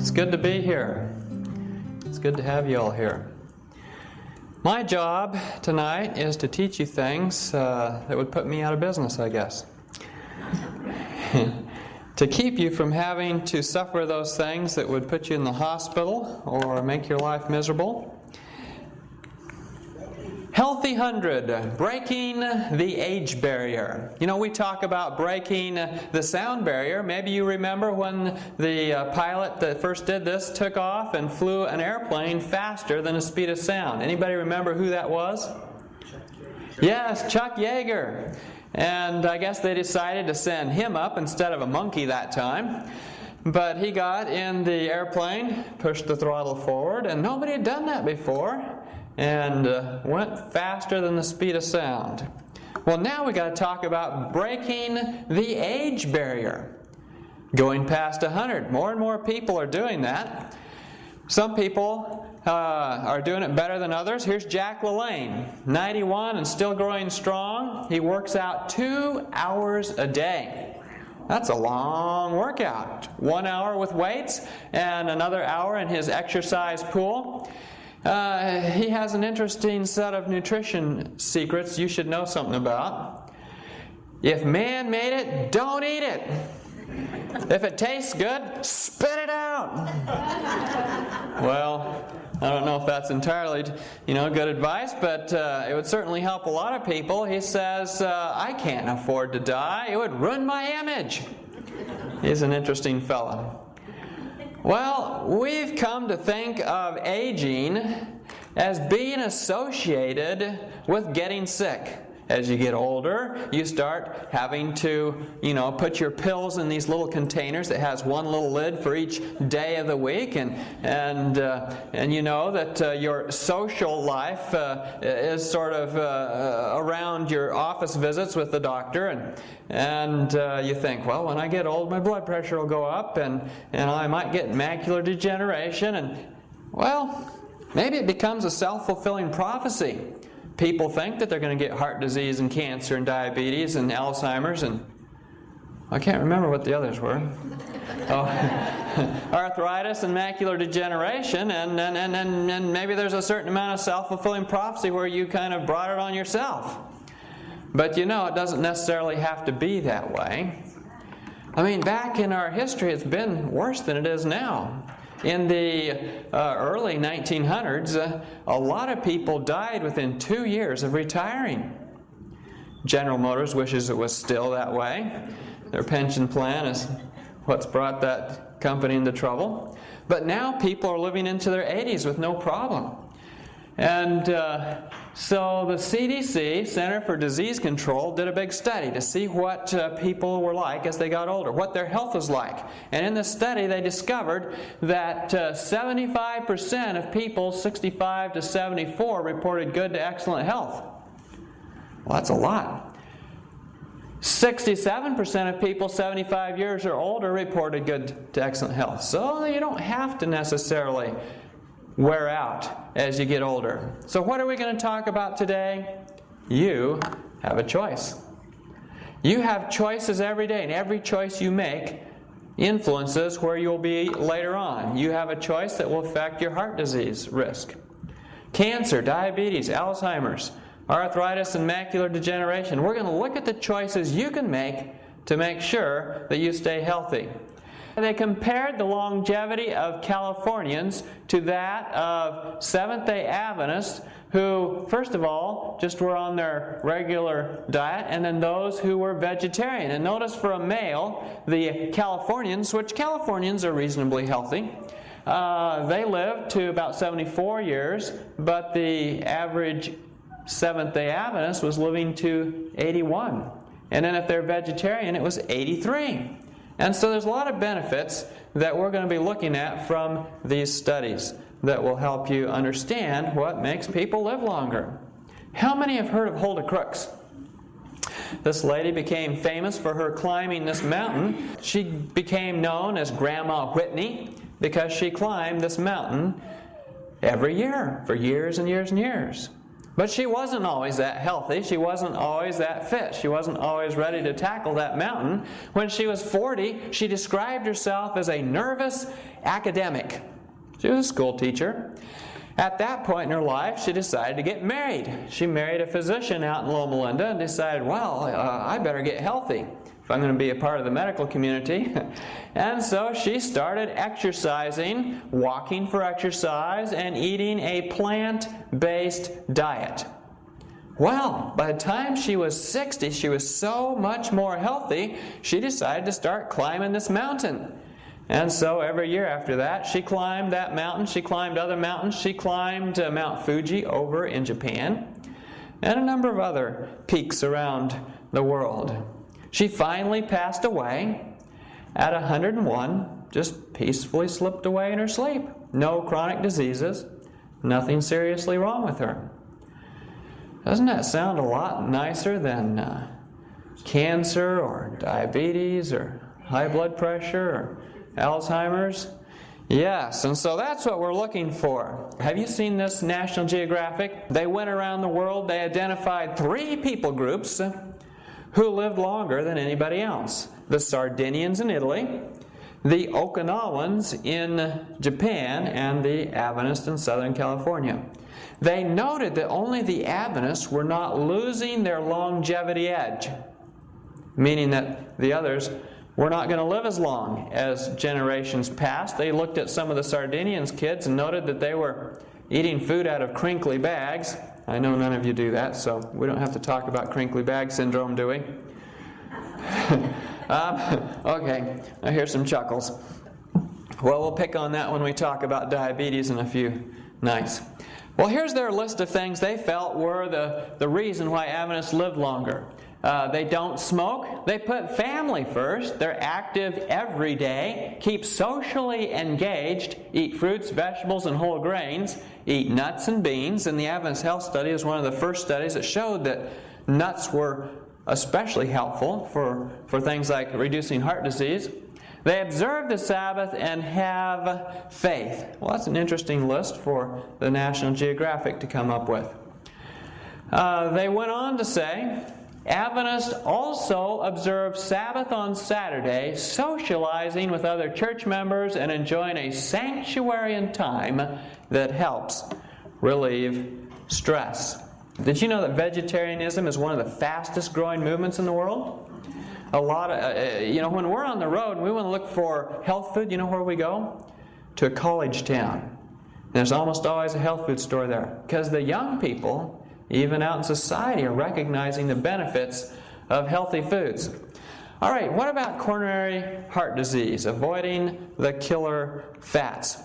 It's good to be here. It's good to have you all here. My job tonight is to teach you things that would put me out of business, I guess. To keep you from having to suffer those things that would put you in the hospital or make your life miserable. Healthy 100, breaking the age barrier. You know, we talk about breaking the sound barrier. Maybe you remember when the pilot that first did this took off and flew an airplane faster than the speed of sound. Anybody remember who that was? Yes, Chuck Yeager. And I guess they decided to send him up instead of a monkey that time. But he got in the airplane, pushed the throttle forward, and nobody had done that before, and went faster than the speed of sound. Well, now we got to talk about breaking the age barrier. Going past 100. More and more people are doing that. Some people are doing it better than others. Here's Jack LaLanne, 91 and still growing strong. He works out 2 hours a day. That's a long workout. 1 hour with weights and another hour in his exercise pool. He has an interesting set of nutrition secrets you should know something about. If man made it, don't eat it. If it tastes good, spit it out. Well, I don't know if that's entirely, good advice, but it would certainly help a lot of people. He says, I can't afford to die. It would ruin my image. He's an interesting fellow. Well, we've come to think of aging as being associated with getting sick. As you get older, you start having to, put your pills in these little containers that has one little lid for each day of the week, and you know that your social life is sort of around your office visits with the doctor, and you think, well, when I get old, my blood pressure will go up, and I might get macular degeneration, and well, maybe it becomes a self-fulfilling prophecy. People think that they're going to get heart disease and cancer and diabetes and Alzheimer's and I can't remember what the others were. Arthritis and macular degeneration, and maybe there's a certain amount of self-fulfilling prophecy where you kind of brought it on yourself. But it doesn't necessarily have to be that way. I mean, back in our history, it's been worse than it is now. In the early 1900s, a lot of people died within 2 years of retiring. General Motors wishes it was still that way. Their pension plan is what's brought that company into trouble. But now people are living into their 80s with no problem. And so the CDC, Center for Disease Control, did a big study to see what people were like as they got older, what their health was like. And in this study they discovered that 75% of people 65 to 74 reported good to excellent health. Well, that's a lot. 67% of people 75 years or older reported good to excellent health. So you don't have to necessarily wear out as you get older. So what are we going to talk about today? You have a choice. You have choices every day, and every choice you make influences where you'll be later on. You have a choice that will affect your heart disease risk. Cancer, diabetes, Alzheimer's, arthritis, and macular degeneration. We're going to look at the choices you can make to make sure that you stay healthy. They compared the longevity of Californians to that of Seventh-day Adventists who, first of all, just were on their regular diet, and then those who were vegetarian. And notice for a male, the Californians, which Californians are reasonably healthy, they lived to about 74 years, but the average Seventh-day Adventist was living to 81. And then if they're vegetarian, it was 83. And so there's a lot of benefits that we're going to be looking at from these studies that will help you understand what makes people live longer. How many have heard of Hulda Crooks? This lady became famous for her climbing this mountain. She became known as Grandma Whitney because she climbed this mountain every year for years and years and years. But she wasn't always that healthy. She wasn't always that fit. She wasn't always ready to tackle that mountain. When she was 40, she described herself as a nervous academic. She was a school teacher. At that point in her life, she decided to get married. She married a physician out in Loma Linda and decided, well, I better get healthy if I'm going to be a part of the medical community. And so she started exercising, walking for exercise, and eating a plant-based diet. Well, by the time she was 60, she was so much more healthy, she decided to start climbing this mountain. And so every year after that, she climbed that mountain, she climbed other mountains, she climbed Mount Fuji over in Japan, and a number of other peaks around the world. She finally passed away at 101, just peacefully slipped away in her sleep. No chronic diseases, nothing seriously wrong with her. Doesn't that sound a lot nicer than cancer or diabetes or high blood pressure or Alzheimer's? Yes, and so that's what we're looking for. Have you seen this National Geographic? They went around the world, they identified 3 people groups who lived longer than anybody else. The Sardinians in Italy, the Okinawans in Japan, and the Adventists in Southern California. They noted that only the Adventists were not losing their longevity edge, meaning that the others were not going to live as long as generations passed. They looked at some of the Sardinians' kids and noted that they were eating food out of crinkly bags. I know none of you do that, so we don't have to talk about crinkly bag syndrome, do we? Okay, I hear some chuckles. Well, we'll pick on that when we talk about diabetes in a few nights. Well, here's their list of things they felt were the reason why Adventists lived longer. They don't smoke. They put family first. They're active every day. Keep socially engaged. Eat fruits, vegetables, and whole grains. Eat nuts and beans. And the Adventist Health Study is one of the first studies that showed that nuts were especially helpful for things like reducing heart disease. They observe the Sabbath and have faith. Well, that's an interesting list for the National Geographic to come up with. They went on to say, Adventists also observe Sabbath on Saturday, socializing with other church members and enjoying a sanctuarian time that helps relieve stress. Did you know that vegetarianism is one of the fastest growing movements in the world? A lot of, when we're on the road and we want to look for health food, you know where we go? To a college town. And there's almost always a health food store there. Because the young people, even out in society, are recognizing the benefits of healthy foods. All right, what about coronary heart disease? Avoiding the killer fats.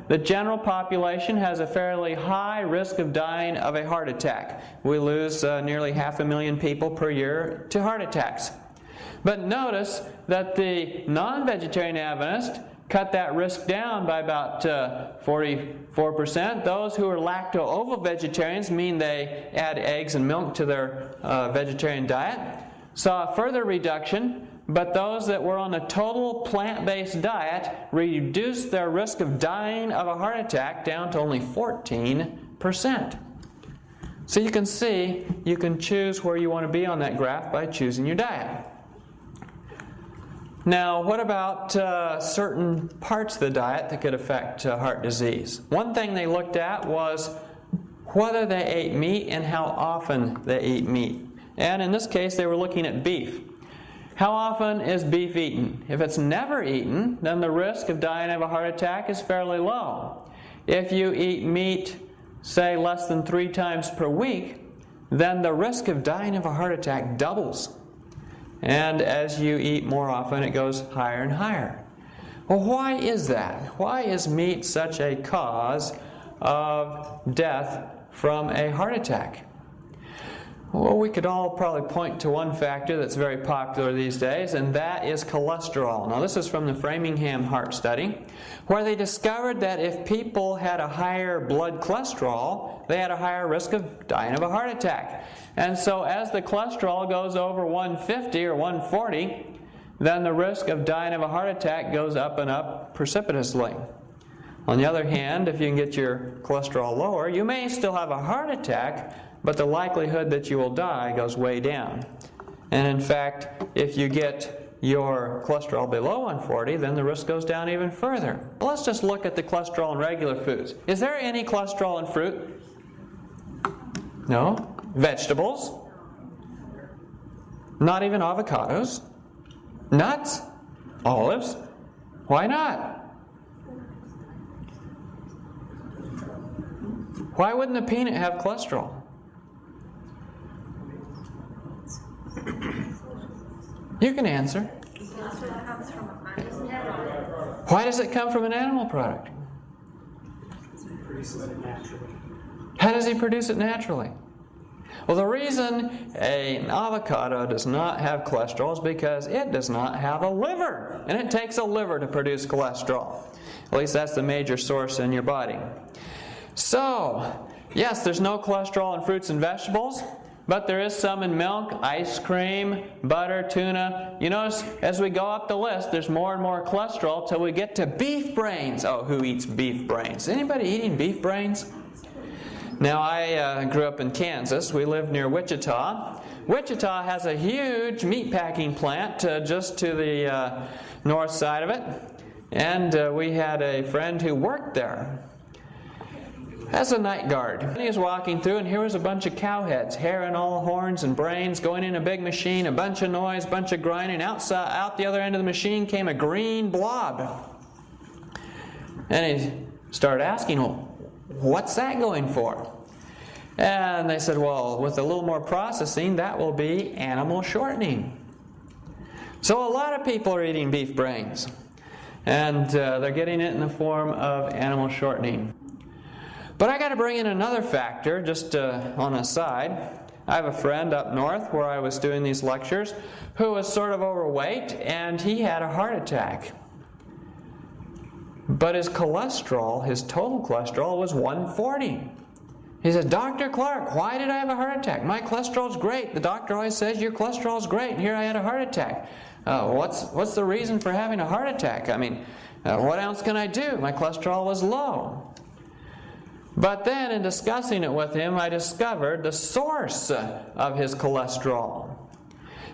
The general population has a fairly high risk of dying of a heart attack. We lose nearly 500,000 people per year to heart attacks. But notice that the non-vegetarian Adventist cut that risk down by about 44%. Those who are lacto-ovo vegetarians, mean they add eggs and milk to their vegetarian diet, saw a further reduction. But those that were on a total plant-based diet reduced their risk of dying of a heart attack down to only 14%. So you can see, you can choose where you want to be on that graph by choosing your diet. Now, what about certain parts of the diet that could affect heart disease? One thing they looked at was whether they ate meat and how often they ate meat. And in this case, they were looking at beef. How often is beef eaten? If it's never eaten, then the risk of dying of a heart attack is fairly low. If you eat meat, say, less than 3 times per week, then the risk of dying of a heart attack doubles. And as you eat more often, it goes higher and higher. Well, why is that? Why is meat such a cause of death from a heart attack? Well, we could all probably point to one factor that's very popular these days, and that is cholesterol. Now, this is from the Framingham Heart Study, where they discovered that if people had a higher blood cholesterol, they had a higher risk of dying of a heart attack. And so as the cholesterol goes over 150 or 140, then the risk of dying of a heart attack goes up and up precipitously. On the other hand, if you can get your cholesterol lower, you may still have a heart attack, but the likelihood that you will die goes way down. And in fact, if you get your cholesterol below 140, then the risk goes down even further. Let's just look at the cholesterol in regular foods. Is there any cholesterol in fruit? No. Vegetables? Not even avocados? Nuts? Olives? Why not? Why wouldn't a peanut have cholesterol? You can answer. Why does it come from an animal product? How does he produce it naturally? Well, the reason an avocado does not have cholesterol is because it does not have a liver. And it takes a liver to produce cholesterol. At least that's the major source in your body. So, yes, there's no cholesterol in fruits and vegetables, but there is some in milk, ice cream, butter, tuna. You notice as we go up the list, there's more and more cholesterol till we get to beef brains. Oh, who eats beef brains? Anybody eating beef brains? Now, I grew up in Kansas. We lived near Wichita. Wichita has a huge meat packing plant just to the north side of it. And we had a friend who worked there as a night guard. And he was walking through, and here was a bunch of cow heads, hair and all horns and brains, going in a big machine, a bunch of noise, a bunch of grinding. Out the other end of the machine came a green blob. And he started asking, well, what's that going for? And they said, well, with a little more processing, that will be animal shortening. So a lot of people are eating beef brains. And they're getting it in the form of animal shortening. But I got to bring in another factor, just on a side. I have a friend up north where I was doing these lectures who was sort of overweight, and he had a heart attack. But his cholesterol, his total cholesterol, was 140. He said, Dr. Clark, why did I have a heart attack? My cholesterol's great. The doctor always says your cholesterol's great, and here I had a heart attack. What's the reason for having a heart attack? I mean, what else can I do? My cholesterol was low. But then in discussing it with him, I discovered the source of his cholesterol.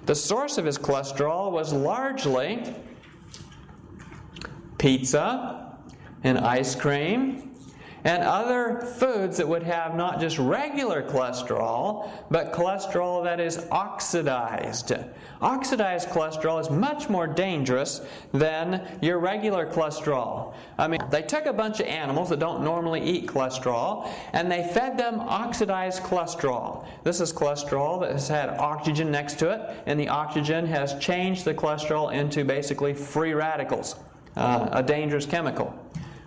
The source of his cholesterol was largely pizza and ice cream and other foods that would have not just regular cholesterol, but cholesterol that is oxidized. Oxidized cholesterol is much more dangerous than your regular cholesterol. I mean, they took a bunch of animals that don't normally eat cholesterol, and they fed them oxidized cholesterol. This is cholesterol that has had oxygen next to it, and the oxygen has changed the cholesterol into basically free radicals, a dangerous chemical.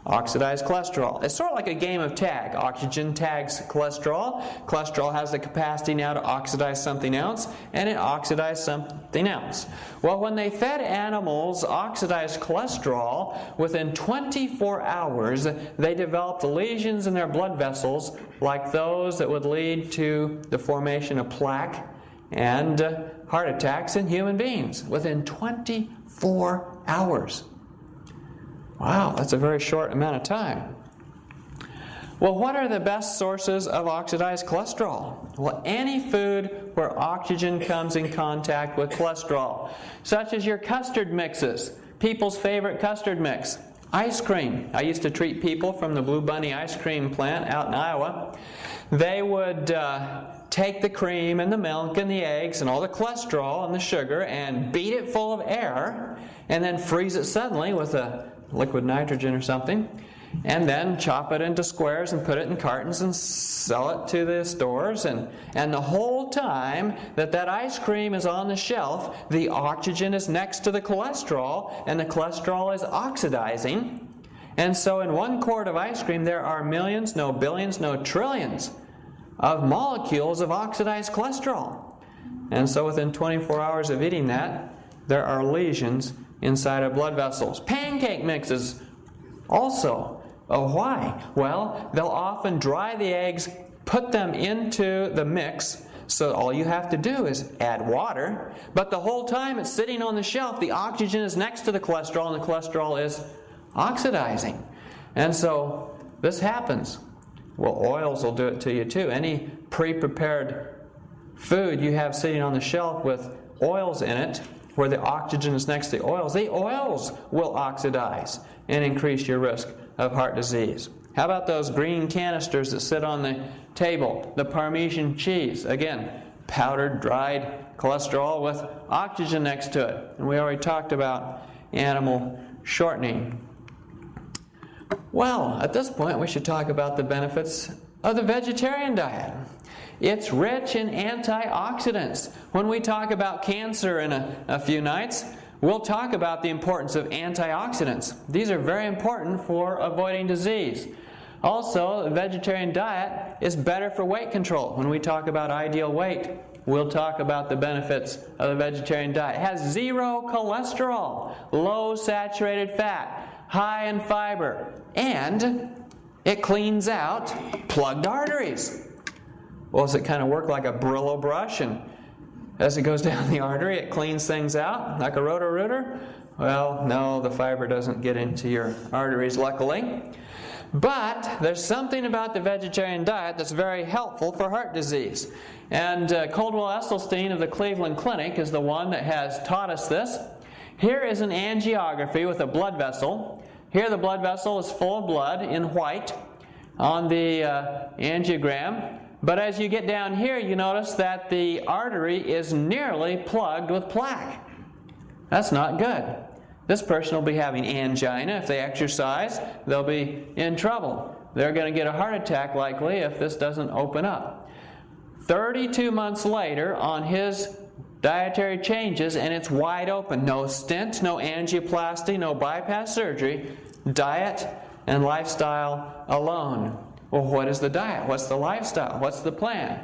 Oxidized cholesterol. It's sort of like a game of tag. Oxygen tags cholesterol. Cholesterol has the capacity now to oxidize something else, and it oxidized something else. Well, when they fed animals oxidized cholesterol, within 24 hours, they developed lesions in their blood vessels like those that would lead to the formation of plaque and heart attacks in human beings. Within 24 hours. Wow, that's a very short amount of time. Well, what are the best sources of oxidized cholesterol? Well, any food where oxygen comes in contact with cholesterol, such as your custard mixes, people's favorite custard mix. Ice cream. I used to treat people from the Blue Bunny ice cream plant out in Iowa. They would take the cream and the milk and the eggs and all the cholesterol and the sugar and beat it full of air and then freeze it suddenly with a liquid nitrogen or something, and then chop it into squares and put it in cartons and sell it to the stores. And the whole time that ice cream is on the shelf, the oxygen is next to the cholesterol, and the cholesterol is oxidizing. And so in one quart of ice cream, there are millions, no billions, no trillions of molecules of oxidized cholesterol. And so within 24 hours of eating that, there are lesions inside of blood vessels. Pancake mixes also. Oh, why? Well, they'll often dry the eggs, put them into the mix, so all you have to do is add water, but the whole time it's sitting on the shelf, the oxygen is next to the cholesterol, and the cholesterol is oxidizing. And so this happens. Well, oils will do it to you too. Any pre-prepared food you have sitting on the shelf with oils in it, where the oxygen is next to the oils will oxidize and increase your risk of heart disease. How about those green canisters that sit on the table? The Parmesan cheese. Again, powdered, dried cholesterol with oxygen next to it. And we already talked about animal shortening. Well, at this point, we should talk about the benefits of the vegetarian diet. It's rich in antioxidants. When we talk about cancer in a few nights, we'll talk about the importance of antioxidants. These are very important for avoiding disease. Also, the vegetarian diet is better for weight control. When we talk about ideal weight, we'll talk about the benefits of the vegetarian diet. It has zero cholesterol, low saturated fat, high in fiber, and it cleans out plugged arteries. Well, does it kind of work like a Brillo brush, and as it goes down the artery, it cleans things out like a Roto-Rooter? Well, no, the fiber doesn't get into your arteries, luckily. But there's something about the vegetarian diet that's very helpful for heart disease. And Coldwell Esselstyn of the Cleveland Clinic is the one that has taught us this. Here is an angiography with a blood vessel. Here the blood vessel is full of blood in white on the angiogram. But as you get down here, you notice that the artery is nearly plugged with plaque. That's not good. This person will be having angina. If they exercise, they'll be in trouble. They're going to get a heart attack likely if this doesn't open up. 32 months later, on his dietary changes, and it's wide open. No stent, no angioplasty, no bypass surgery. Diet and lifestyle alone. Well, what is the diet? What's the lifestyle? What's the plan?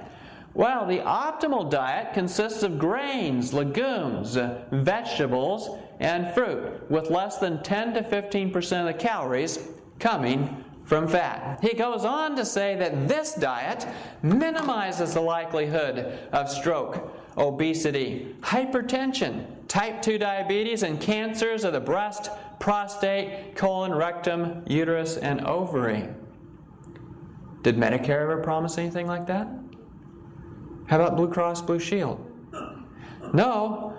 Well, the optimal diet consists of grains, legumes, vegetables, and fruit, with less than 10 to 15% of the calories coming from fat. He goes on to say that this diet minimizes the likelihood of stroke, obesity, hypertension, type 2 diabetes, and cancers of the breast, prostate, colon, rectum, uterus, and ovary. Did Medicare ever promise anything like that? How about Blue Cross Blue Shield? No.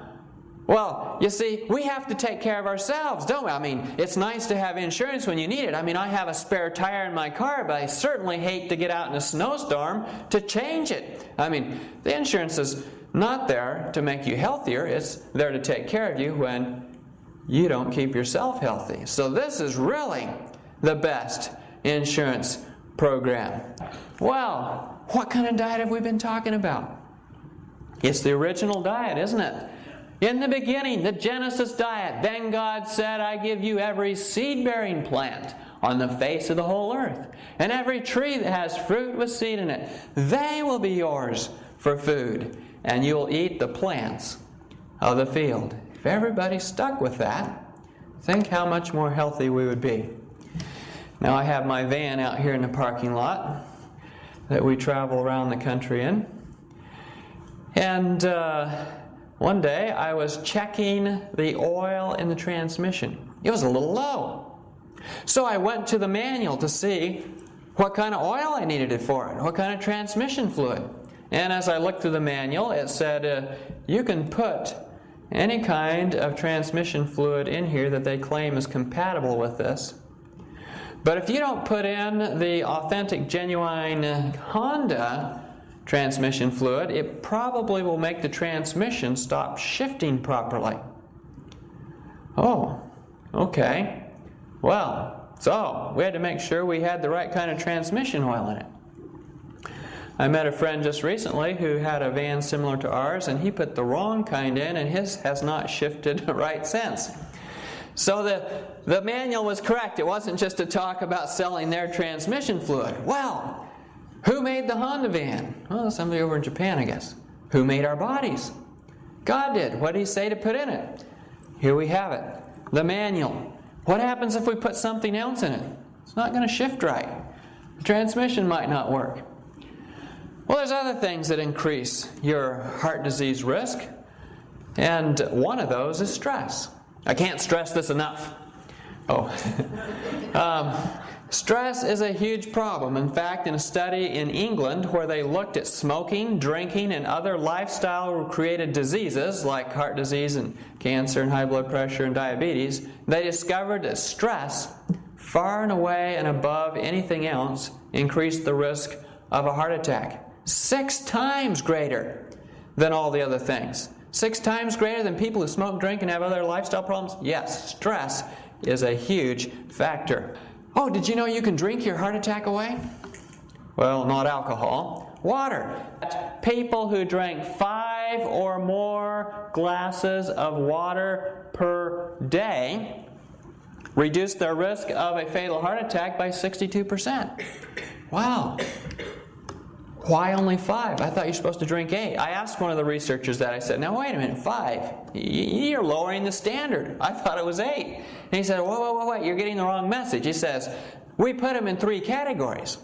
Well, you see, we have to take care of ourselves, don't we? I mean, it's nice to have insurance when you need it. I mean, I have a spare tire in my car, but I certainly hate to get out in a snowstorm to change it. I mean, the insurance is not there to make you healthier. It's there to take care of you when you don't keep yourself healthy. So this is really the best insurance program. Well, what kind of diet have we been talking about? It's the original diet, isn't it? In the beginning, the Genesis diet. Then God said, I give you every seed-bearing plant on the face of the whole earth, and every tree that has fruit with seed in it. They will be yours for food, and you will eat the plants of the field. If everybody stuck with that, think how much more healthy we would be. Now I have my van out here in the parking lot that we travel around the country in. And one day I was checking the oil in the transmission. It was a little low. So I went to the manual to see what kind of oil I needed it for, what kind of transmission fluid. And as I looked through the manual, it said you can put any kind of transmission fluid in here that they claim is compatible with this. But if you don't put in the authentic, genuine Honda transmission fluid, it probably will make the transmission stop shifting properly. Oh, okay. Well, so we had to make sure we had the right kind of transmission oil in it. I met a friend just recently who had a van similar to ours, and he put the wrong kind in, and his has not shifted right since. So the manual was correct. It wasn't just to talk about selling their transmission fluid. Well, who made the Honda van? Well, somebody over in Japan, I guess. Who made our bodies? God did. What did He say to put in it? Here we have it. The manual. What happens if we put something else in it? It's not going to shift right. The transmission might not work. Well, there's other things that increase your heart disease risk. And one of those is stress. I can't stress this enough. Stress is a huge problem. In fact, in a study in England where they looked at smoking, drinking, and other lifestyle-created diseases like heart disease and cancer and high blood pressure and diabetes, they discovered that stress, far and away and above anything else, increased the risk of a heart attack. 6 times greater than all the other things. 6 times greater than people who smoke, drink, and have other lifestyle problems? Yes, stress is a huge factor. Oh, did you know you can drink your heart attack away? Well, not alcohol. Water. People who drank 5 or more glasses of water per day reduced their risk of a fatal heart attack by 62%. Wow. Why only 5? I thought you're supposed to drink 8. I asked one of the researchers that. I said, now wait a minute, 5? You're lowering the standard. I thought it was 8. And he said, whoa, you're getting the wrong message. He says, we put them in 3 categories.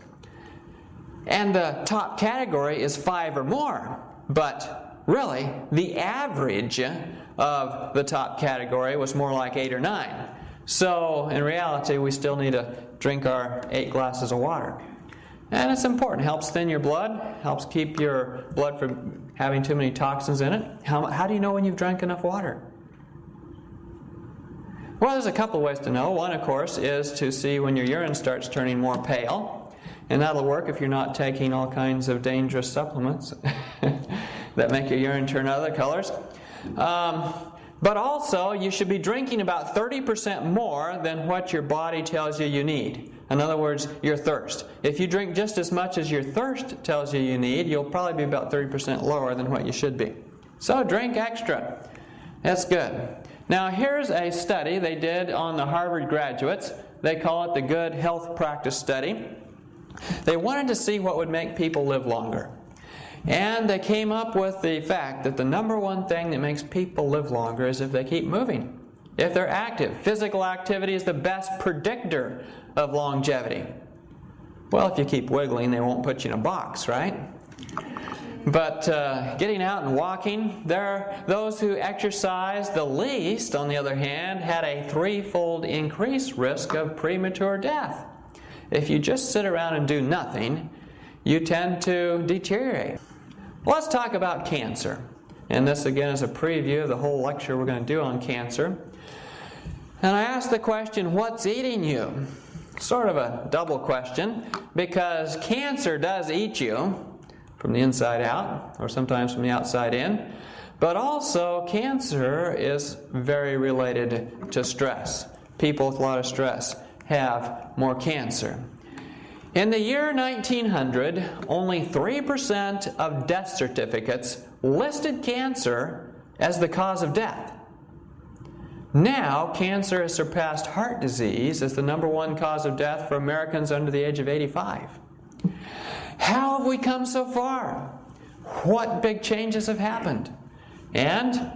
And the top category is 5 or more. But really, the average of the top category was more like 8 or 9. So, in reality, we still need to drink our 8 glasses of water. And it's important. It helps thin your blood, helps keep your blood from having too many toxins in it. How do you know when you've drank enough water? Well, there's a couple ways to know. One, of course, is to see when your urine starts turning more pale. And that'll work if you're not taking all kinds of dangerous supplements that make your urine turn other colors. But also, you should be drinking about 30% more than what your body tells you you need. In other words, your thirst. If you drink just as much as your thirst tells you you need, you'll probably be about 30% lower than what you should be. So drink extra. That's good. Now here's a study they did on the Harvard graduates. They call it the Good Health Practice Study. They wanted to see what would make people live longer. And they came up with the fact that the number one thing that makes people live longer is if they keep moving. If they're active. Physical activity is the best predictor of longevity. Well, if you keep wiggling, they won't put you in a box, right? But getting out and walking, those who exercise the least, on the other hand, had a 3-fold increased risk of premature death. If you just sit around and do nothing, you tend to deteriorate. Let's talk about cancer. And this again is a preview of the whole lecture we're going to do on cancer. And I asked the question, what's eating you? Sort of a double question, because cancer does eat you from the inside out, or sometimes from the outside in. But also, cancer is very related to stress. People with a lot of stress have more cancer. In the year 1900, only 3% of death certificates listed cancer as the cause of death. Now, cancer has surpassed heart disease as the number 1 cause of death for Americans under the age of 85. How have we come so far? What big changes have happened? And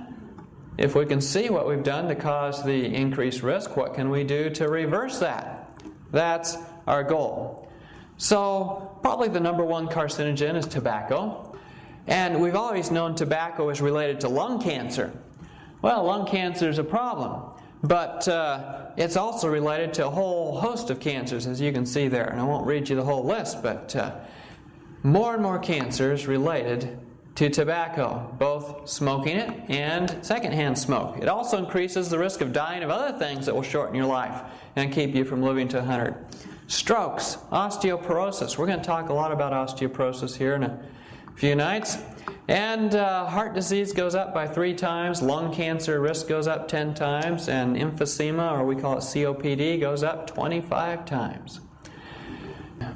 if we can see what we've done to cause the increased risk, what can we do to reverse that? That's our goal. So, probably the number 1 carcinogen is tobacco. And we've always known tobacco is related to lung cancer. Well, lung cancer is a problem, but it's also related to a whole host of cancers, as you can see there. And I won't read you the whole list, but more and more cancers related to tobacco, both smoking it and secondhand smoke. It also increases the risk of dying of other things that will shorten your life and keep you from living to 100. Strokes, osteoporosis. We're going to talk a lot about osteoporosis here in a few nights. And heart disease goes up by 3 times, lung cancer risk goes up 10 times, and emphysema, or we call it COPD, goes up 25 times.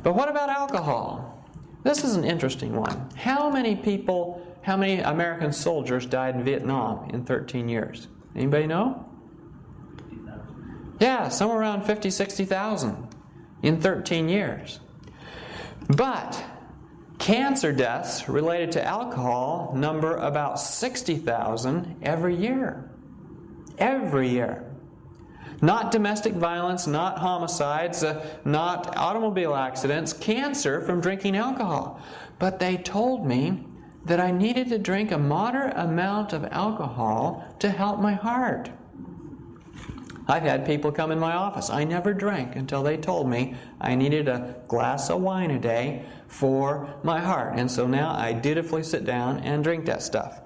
But what about alcohol? This is an interesting one. How many American soldiers died in Vietnam in 13 years? Anybody know? Yeah, somewhere around 50, 60,000 in 13 years. But cancer deaths related to alcohol number about 60,000 every year. Every year. Not domestic violence, not homicides, not automobile accidents, cancer from drinking alcohol. But they told me that I needed to drink a moderate amount of alcohol to help my heart. I've had people come in my office. I never drank until they told me I needed a glass of wine a day for my heart. And so now I dutifully sit down and drink that stuff.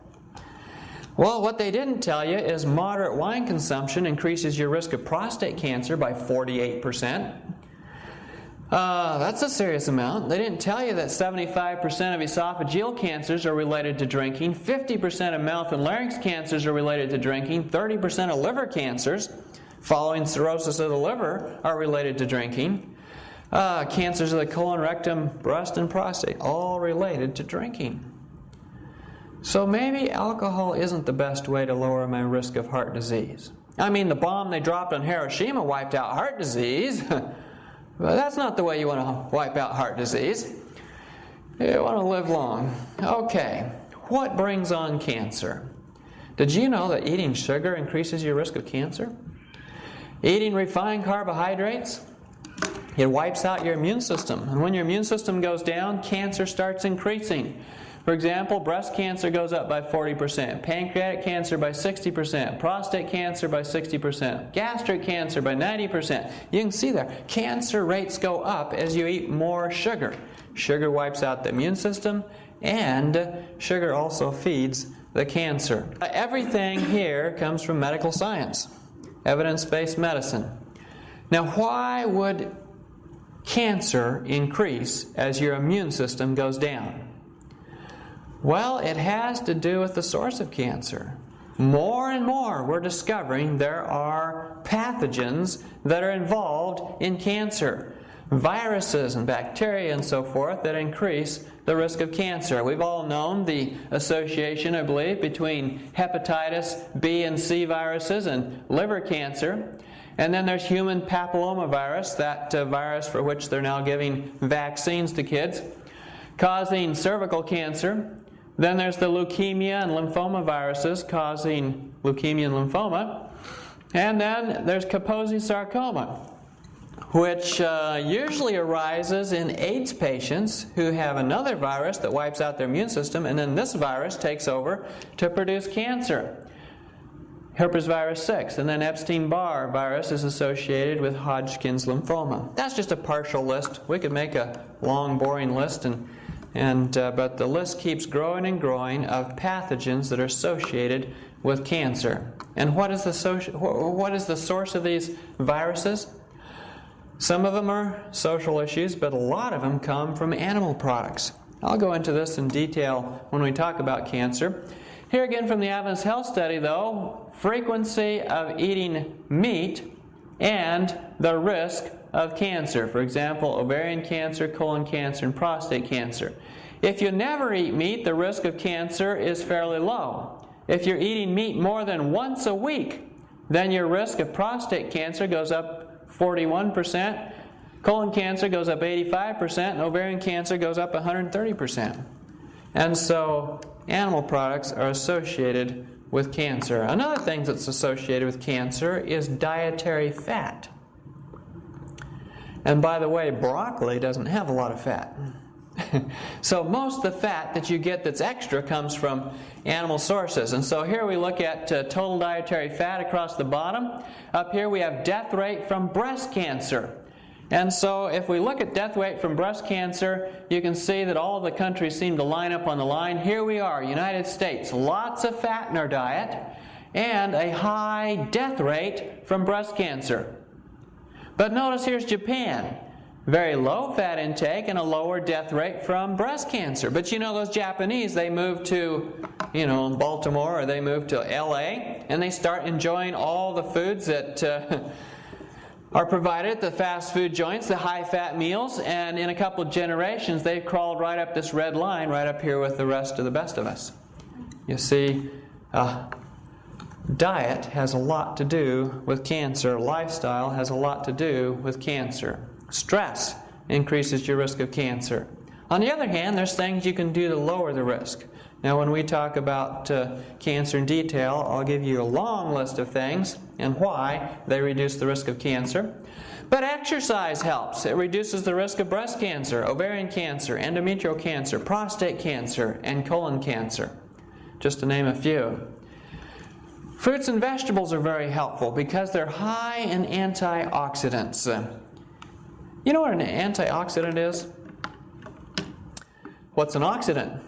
Well, what they didn't tell you is moderate wine consumption increases your risk of prostate cancer by 48%. That's a serious amount. They didn't tell you that 75% of esophageal cancers are related to drinking, 50% of mouth and larynx cancers are related to drinking, 30% of liver cancers following cirrhosis of the liver are related to drinking. Cancers of the colon, rectum, breast, and prostate, all related to drinking. So maybe alcohol isn't the best way to lower my risk of heart disease. I mean, the bomb they dropped on Hiroshima wiped out heart disease. But that's not the way you want to wipe out heart disease. You want to live long. Okay, what brings on cancer? Did you know that eating sugar increases your risk of cancer? Eating refined carbohydrates, it wipes out your immune system. And when your immune system goes down, cancer starts increasing. For example, breast cancer goes up by 40%, pancreatic cancer by 60%, prostate cancer by 60%, gastric cancer by 90%. You can see there, cancer rates go up as you eat more sugar. Sugar wipes out the immune system, and sugar also feeds the cancer. Everything here comes from medical science, evidence-based medicine. Now, why would cancer increase as your immune system goes down? Well, it has to do with the source of cancer. More and more we're discovering there are pathogens that are involved in cancer. Viruses and bacteria and so forth that increase the risk of cancer. We've all known the association, I believe, between hepatitis B and C viruses and liver cancer. And then there's human papillomavirus, that virus for which they're now giving vaccines to kids, causing cervical cancer. Then there's the leukemia and lymphoma viruses causing leukemia and lymphoma. And then there's Kaposi sarcoma, which usually arises in AIDS patients who have another virus that wipes out their immune system, and then this virus takes over to produce cancer. Herpes virus 6, and then Epstein-Barr virus is associated with Hodgkin's lymphoma. That's just a partial list. We could make a long, boring list, but the list keeps growing and growing of pathogens that are associated with cancer. And what is the source of these viruses? Some of them are social issues, but a lot of them come from animal products. I'll go into this in detail when we talk about cancer. Here again from the Adventist Health Study, though, frequency of eating meat and the risk of cancer. For example, ovarian cancer, colon cancer, and prostate cancer. If you never eat meat, the risk of cancer is fairly low. If you're eating meat more than once a week, then your risk of prostate cancer goes up 41%, colon cancer goes up 85%, and ovarian cancer goes up 130%. And so animal products are associated with cancer. Another thing that's associated with cancer is dietary fat. And by the way, broccoli doesn't have a lot of fat. So most of the fat that you get that's extra comes from animal sources. And so here we look at total dietary fat across the bottom. Up here we have death rate from breast cancer. And so if we look at death rate from breast cancer, you can see that all of the countries seem to line up on the line. Here we are, United States, lots of fat in our diet, and a high death rate from breast cancer. But notice here's Japan. Very low fat intake and a lower death rate from breast cancer. But you know, those Japanese, they move to, Baltimore, or they move to LA, and they start enjoying all the foods that are provided at the fast food joints, the high-fat meals, and in a couple of generations, they've crawled right up this red line, right up here with the rest of the best of us. You see, diet has a lot to do with cancer. Lifestyle has a lot to do with cancer. Stress increases your risk of cancer. On the other hand, there's things you can do to lower the risk. Now, when we talk about cancer in detail, I'll give you a long list of things and why they reduce the risk of cancer. But exercise helps. It reduces the risk of breast cancer, ovarian cancer, endometrial cancer, prostate cancer, and colon cancer, just to name a few. Fruits and vegetables are very helpful because they're high in antioxidants. You know what an antioxidant is? What's an oxidant?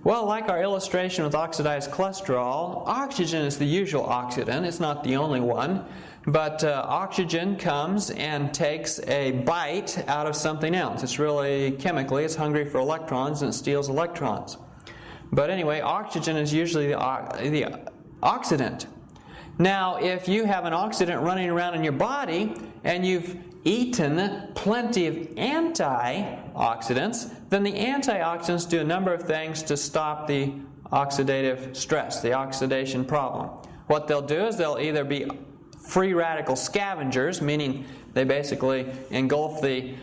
Well, like our illustration with oxidized cholesterol, oxygen is the usual oxidant. It's not the only one. But oxygen comes and takes a bite out of something else. It's really chemically, it's hungry for electrons and it steals electrons. But anyway, oxygen is usually the oxidant. Now, if you have an oxidant running around in your body and you've eaten plenty of antioxidants, then the antioxidants do a number of things to stop the oxidative stress, the oxidation problem. What they'll do is they'll either be free radical scavengers, meaning they basically engulf the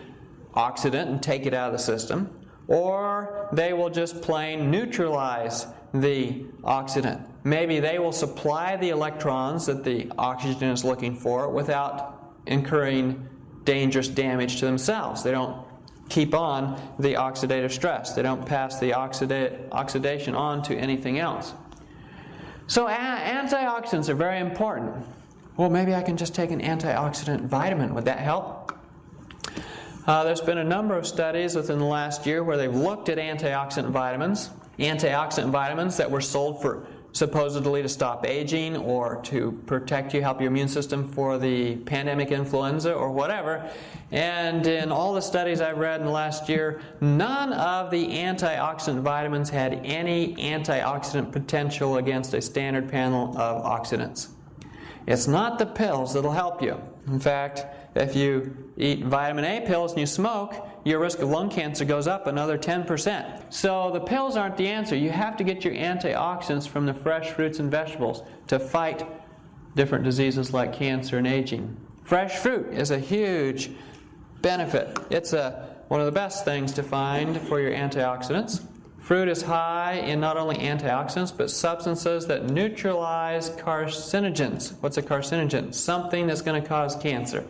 oxidant and take it out of the system, or they will just plain neutralize the oxidant. Maybe they will supply the electrons that the oxygen is looking for without incurring dangerous damage to themselves. They don't keep on the oxidative stress. They don't pass the oxidation on to anything else. So antioxidants are very important. Well, maybe I can just take an antioxidant vitamin. Would that help? There's been a number of studies within the last year where they've looked at antioxidant vitamins that were sold for supposedly to stop aging or to protect you, help your immune system for the pandemic influenza or whatever. And in all the studies I've read in the last year, none of the antioxidant vitamins had any antioxidant potential against a standard panel of oxidants. It's not the pills that'll help you. In fact, if you eat vitamin A pills and you smoke, your risk of lung cancer goes up another 10%. So the pills aren't the answer. You have to get your antioxidants from the fresh fruits and vegetables to fight different diseases like cancer and aging. Fresh fruit is a huge benefit. It's one of the best things to find for your antioxidants. Fruit is high in not only antioxidants, but substances that neutralize carcinogens. What's a carcinogen? Something that's going to cause cancer.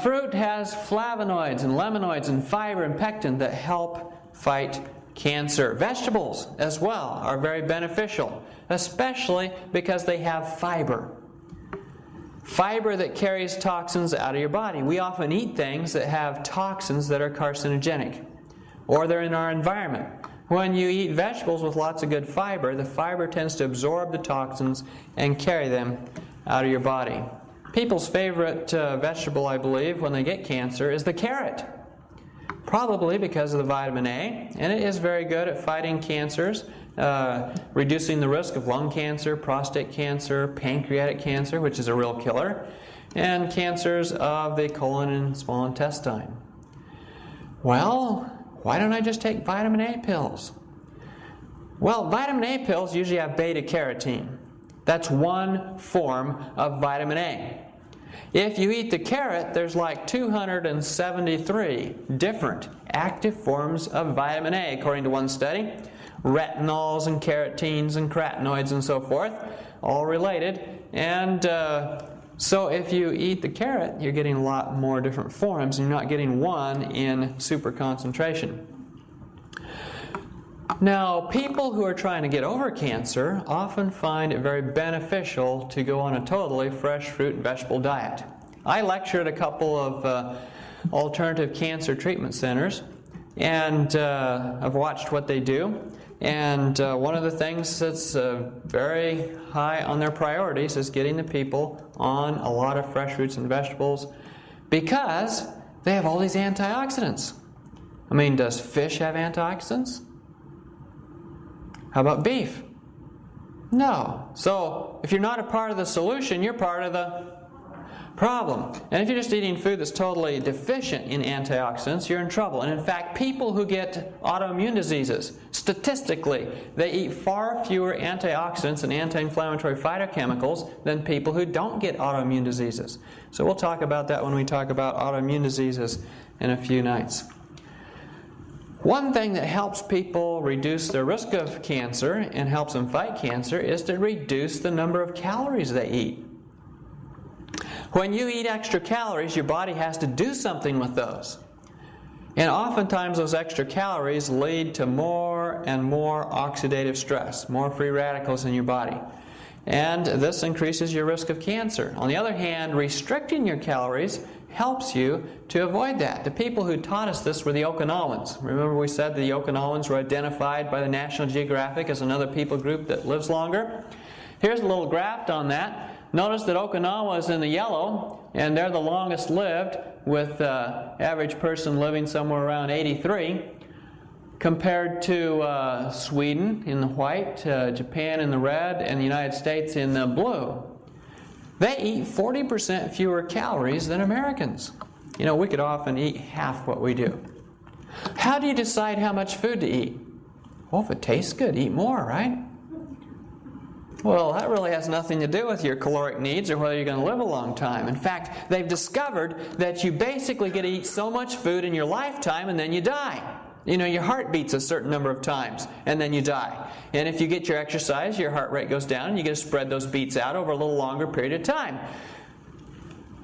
Fruit has flavonoids and lemonoids and fiber and pectin that help fight cancer. Vegetables as well are very beneficial, especially because they have fiber. Fiber that carries toxins out of your body. We often eat things that have toxins that are carcinogenic, or they're in our environment. When you eat vegetables with lots of good fiber, the fiber tends to absorb the toxins and carry them out of your body. People's favorite vegetable, I believe, when they get cancer is the carrot. Probably because of the vitamin A, and it is very good at fighting cancers, reducing the risk of lung cancer, prostate cancer, pancreatic cancer, which is a real killer, and cancers of the colon and small intestine. Well, why don't I just take vitamin A pills? Well, vitamin A pills usually have beta-carotene. That's one form of vitamin A. If you eat the carrot, there's like 273 different active forms of vitamin A, according to one study. Retinols and carotenes and carotenoids and so forth, all related. And so if you eat the carrot, you're getting a lot more different forms, and you're not getting one in super concentration. Now, people who are trying to get over cancer often find it very beneficial to go on a totally fresh fruit and vegetable diet. I lecture at a couple of alternative cancer treatment centers, and I've watched what they do. And one of the things that's very high on their priorities is getting the people on a lot of fresh fruits and vegetables because they have all these antioxidants. I mean, does fish have antioxidants? How about beef? No. So if you're not a part of the solution, you're part of the problem. And if you're just eating food that's totally deficient in antioxidants, you're in trouble. And in fact, people who get autoimmune diseases, statistically, they eat far fewer antioxidants and anti-inflammatory phytochemicals than people who don't get autoimmune diseases. So we'll talk about that when we talk about autoimmune diseases in a few nights. One thing that helps people reduce their risk of cancer and helps them fight cancer is to reduce the number of calories they eat. When you eat extra calories, your body has to do something with those. And oftentimes those extra calories lead to more and more oxidative stress, more free radicals in your body. and this increases your risk of cancer. On the other hand, restricting your calories helps you to avoid that. The people who taught us this were the Okinawans. Remember we said the Okinawans were identified by the National Geographic as another people group that lives longer? Here's a little graph on that. Notice that Okinawa is in the yellow, and they're the longest lived, with average person living somewhere around 83, compared to Sweden in the white, Japan in the red, and the United States in the blue. They eat 40% fewer calories than Americans. You know, we could often eat half what we do. How do you decide how much food to eat? Well, if it tastes good, eat more, right? Well, that really has nothing to do with your caloric needs or whether you're going to live a long time. In fact, they've discovered that you basically get to eat so much food in your lifetime and then you die. You know, your heart beats a certain number of times, and then you die. And if you get your exercise, your heart rate goes down, and you get to spread those beats out over a little longer period of time.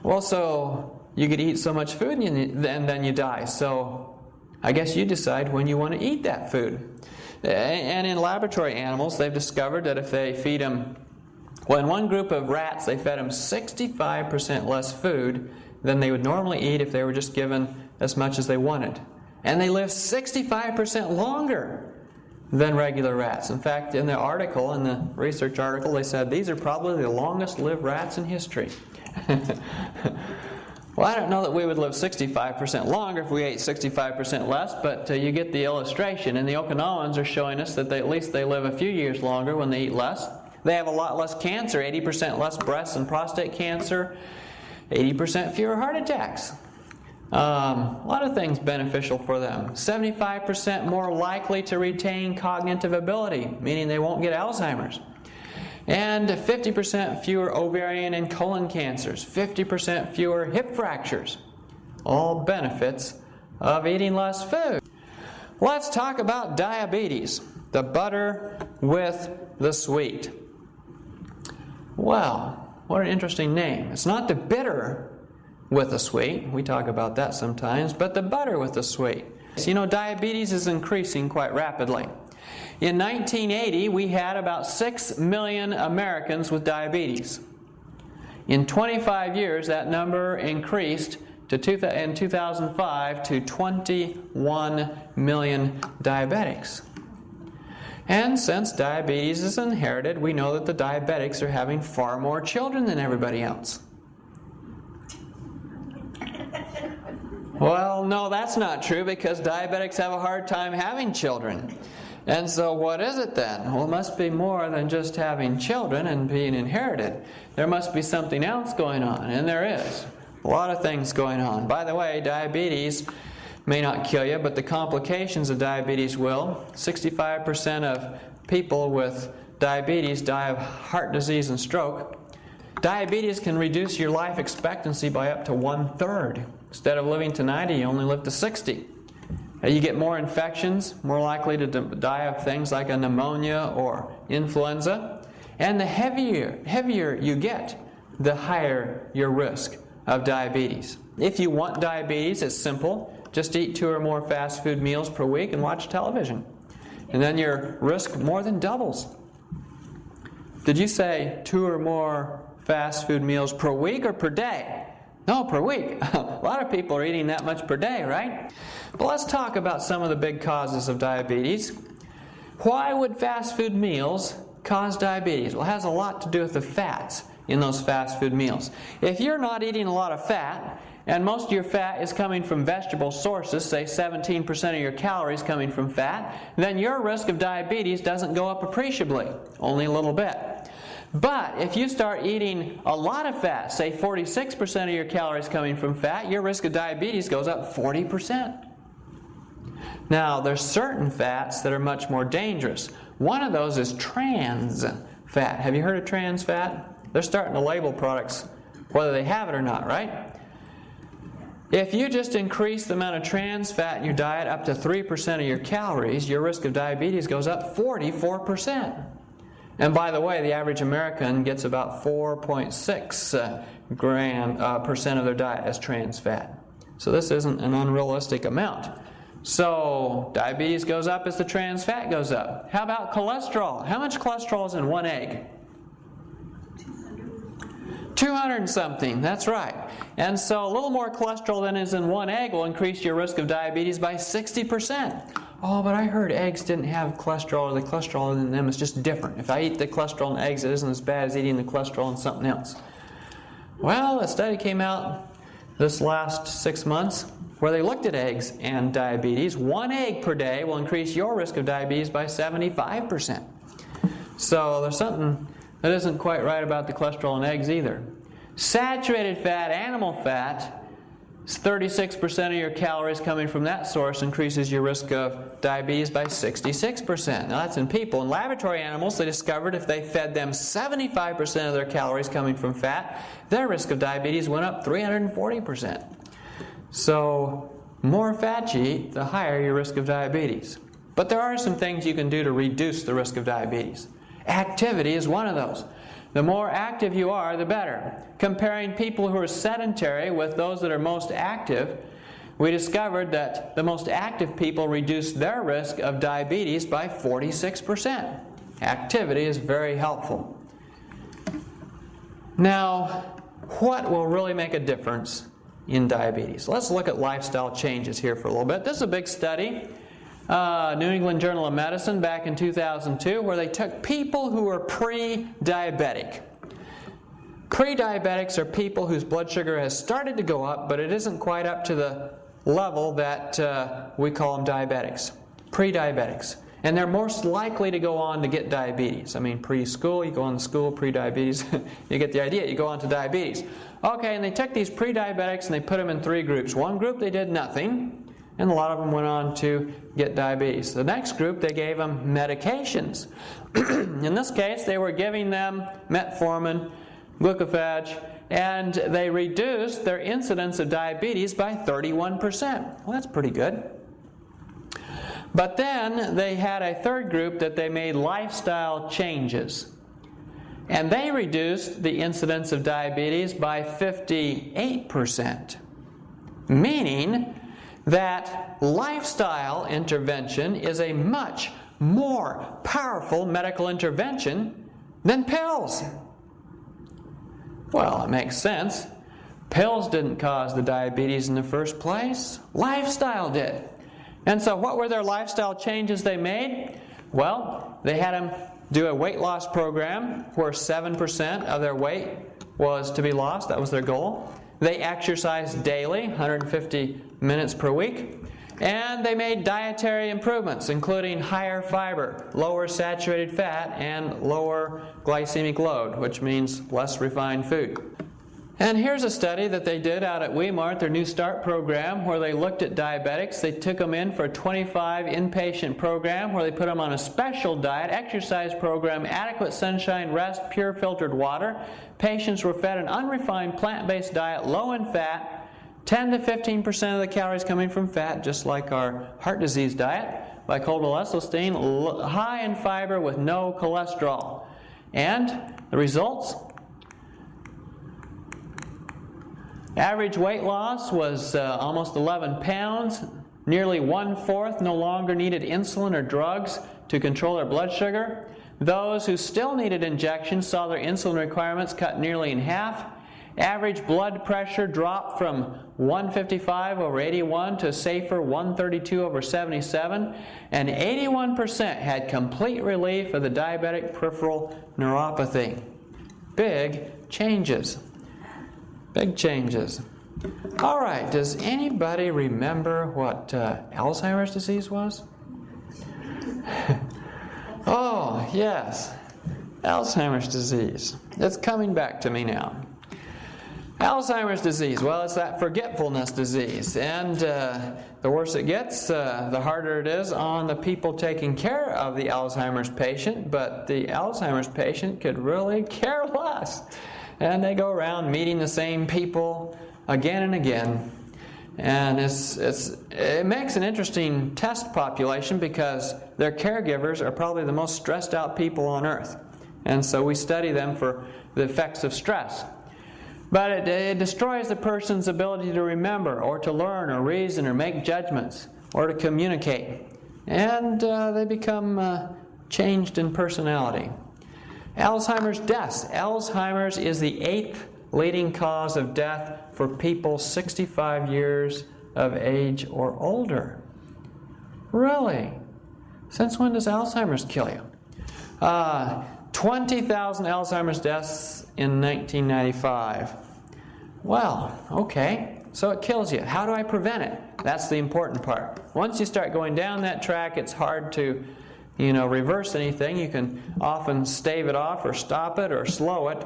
Well, so you get to eat so much food, and then you die. So I guess you decide when you want to eat that food. And in laboratory animals, they've discovered that if they feed them, well, in one group of rats, they fed them 65% less food than they would normally eat if they were just given as much as they wanted. And they live 65% longer than regular rats. In fact, in the article, in the research article, they said these are probably the longest lived rats in history. Well, I don't know that we would live 65% longer if we ate 65% less, but you get the illustration. And the Okinawans are showing us that at least they live a few years longer when they eat less. They have a lot less cancer, 80% less breast and prostate cancer, 80% fewer heart attacks. A lot of things beneficial for them. 75% more likely to retain cognitive ability, meaning they won't get Alzheimer's. And 50% fewer ovarian and colon cancers, 50% fewer hip fractures. All benefits of eating less food. Let's talk about diabetes, the butter with the sweet. Well, what an interesting name. It's not the bitter with the sweet, we talk about that sometimes, but the butter with the sweet. So, you know, diabetes is increasing quite rapidly. In 1980, we had about 6 million Americans with diabetes. In 25 years, that number increased to in 2005 to 21 million diabetics. And since diabetes is inherited, we know that the diabetics are having far more children than everybody else. Well, no, that's not true, because diabetics have a hard time having children. And so what is it then? Well, it must be more than just having children and being inherited. There must be something else going on, and there is. A lot of things going on. By the way, diabetes may not kill you, but the complications of diabetes will. 65% of people with diabetes die of heart disease and stroke. Diabetes can reduce your life expectancy by up to 1/3. Instead of living to 90, you only live to 60. You get more infections, more likely to die of things like a pneumonia or influenza. And the heavier you get, the higher your risk of diabetes. If you want diabetes, it's simple. Just eat 2 or more fast food meals per week and watch television. And then your risk more than doubles. Did you say 2 or more fast food meals per week or per day? No, per week. A lot of people are eating that much per day, right? But let's talk about some of the big causes of diabetes. Why would fast food meals cause diabetes? Well, it has a lot to do with the fats in those fast food meals. If you're not eating a lot of fat, and most of your fat is coming from vegetable sources, say 17% of your calories coming from fat, then your risk of diabetes doesn't go up appreciably, only a little bit. But if you start eating a lot of fat, say 46% of your calories coming from fat, your risk of diabetes goes up 40%. Now, there's certain fats that are much more dangerous. One of those is trans fat. Have you heard of trans fat? They're starting to label products whether they have it or not, right? If you just increase the amount of trans fat in your diet up to 3% of your calories, your risk of diabetes goes up 44%. And by the way, the average American gets about 4.6 percent of their diet as trans fat. So this isn't an unrealistic amount. So diabetes goes up as the trans fat goes up. How about cholesterol? How much cholesterol is in one egg? 200 and something, that's right. And so a little more cholesterol than is in one egg will increase your risk of diabetes by 60%. Oh, but I heard eggs didn't have cholesterol, or the cholesterol in them is just different. If I eat the cholesterol in eggs, it isn't as bad as eating the cholesterol in something else. Well, a study came out this last 6 months where they looked at eggs and diabetes. 1 egg per day will increase your risk of diabetes by 75%. So there's something that isn't quite right about the cholesterol in eggs either. Saturated fat, animal fat, 36% of your calories coming from that source increases your risk of diabetes by 66%. Now that's in people. In laboratory animals, they discovered if they fed them 75% of their calories coming from fat, their risk of diabetes went up 340%. So, more fat you eat, the higher your risk of diabetes. But there are some things you can do to reduce the risk of diabetes. Activity is one of those. The more active you are, the better. Comparing people who are sedentary with those that are most active, we discovered that the most active people reduced their risk of diabetes by 46%. Activity is very helpful. Now, what will really make a difference in diabetes? Let's look at lifestyle changes here for a little bit. This is a big study. New England Journal of Medicine back in 2002, where they took people who were pre-diabetic. Pre-diabetics are people whose blood sugar has started to go up, but it isn't quite up to the level that we call them diabetics. Pre-diabetics. And they're most likely to go on to get diabetes. I mean, preschool, you go on to school, pre-diabetes, you get the idea, you go on to diabetes. Okay, and they took these pre-diabetics and they put them in 3 groups. One group they did nothing, and a lot of them went on to get diabetes. The next group, they gave them medications. In this case, they were giving them metformin, glucophage, and they reduced their incidence of diabetes by 31%. Well, that's pretty good. But then they had a third group that they made lifestyle changes. And they reduced the incidence of diabetes by 58%. Meaning that lifestyle intervention is a much more powerful medical intervention than pills. Well, it makes sense. Pills didn't cause the diabetes in the first place. Lifestyle did. And so what were their lifestyle changes they made? Well, they had them do a weight loss program where 7% of their weight was to be lost. That was their goal. They exercised daily, 150 minutes per week. And they made dietary improvements, including higher fiber, lower saturated fat, and lower glycemic load, which means less refined food. And here's a study that they did out at Weimar, their New Start program, where they looked at diabetics. They took them in for a 25 inpatient program where they put them on a special diet, exercise program, adequate sunshine, rest, pure filtered water. Patients were fed an unrefined plant-based diet, low in fat, 10 to 15% of the calories coming from fat, just like our heart disease diet, glycoldolestolstein, high in fiber with no cholesterol. And the results? Average weight loss was almost 11 pounds. Nearly 1/4 no longer needed insulin or drugs to control their blood sugar. Those who still needed injections saw their insulin requirements cut nearly in half. Average blood pressure dropped from 155/81 to a safer 132/77. And 81% had complete relief of the diabetic peripheral neuropathy. Big changes. Big changes. All right, does anybody remember what Alzheimer's disease was? Oh, yes. Alzheimer's disease. It's coming back to me now. Alzheimer's disease, well, it's that forgetfulness disease. And the worse it gets, the harder it is on the people taking care of the Alzheimer's patient. But the Alzheimer's patient could really care less. And they go around meeting the same people again and again. And it makes an interesting test population because their caregivers are probably the most stressed out people on earth. And so we study them for the effects of stress. But it destroys the person's ability to remember or to learn or reason or make judgments or to communicate. And they become changed in personality. Alzheimer's deaths. Alzheimer's is the 8th leading cause of death for people 65 years of age or older. Really? Since when does Alzheimer's kill you? 20,000 Alzheimer's deaths in 1995. Well, okay, so it kills you. How do I prevent it? That's the important part. Once you start going down that track, it's hard to, reverse anything. You can often stave it off or stop it or slow it.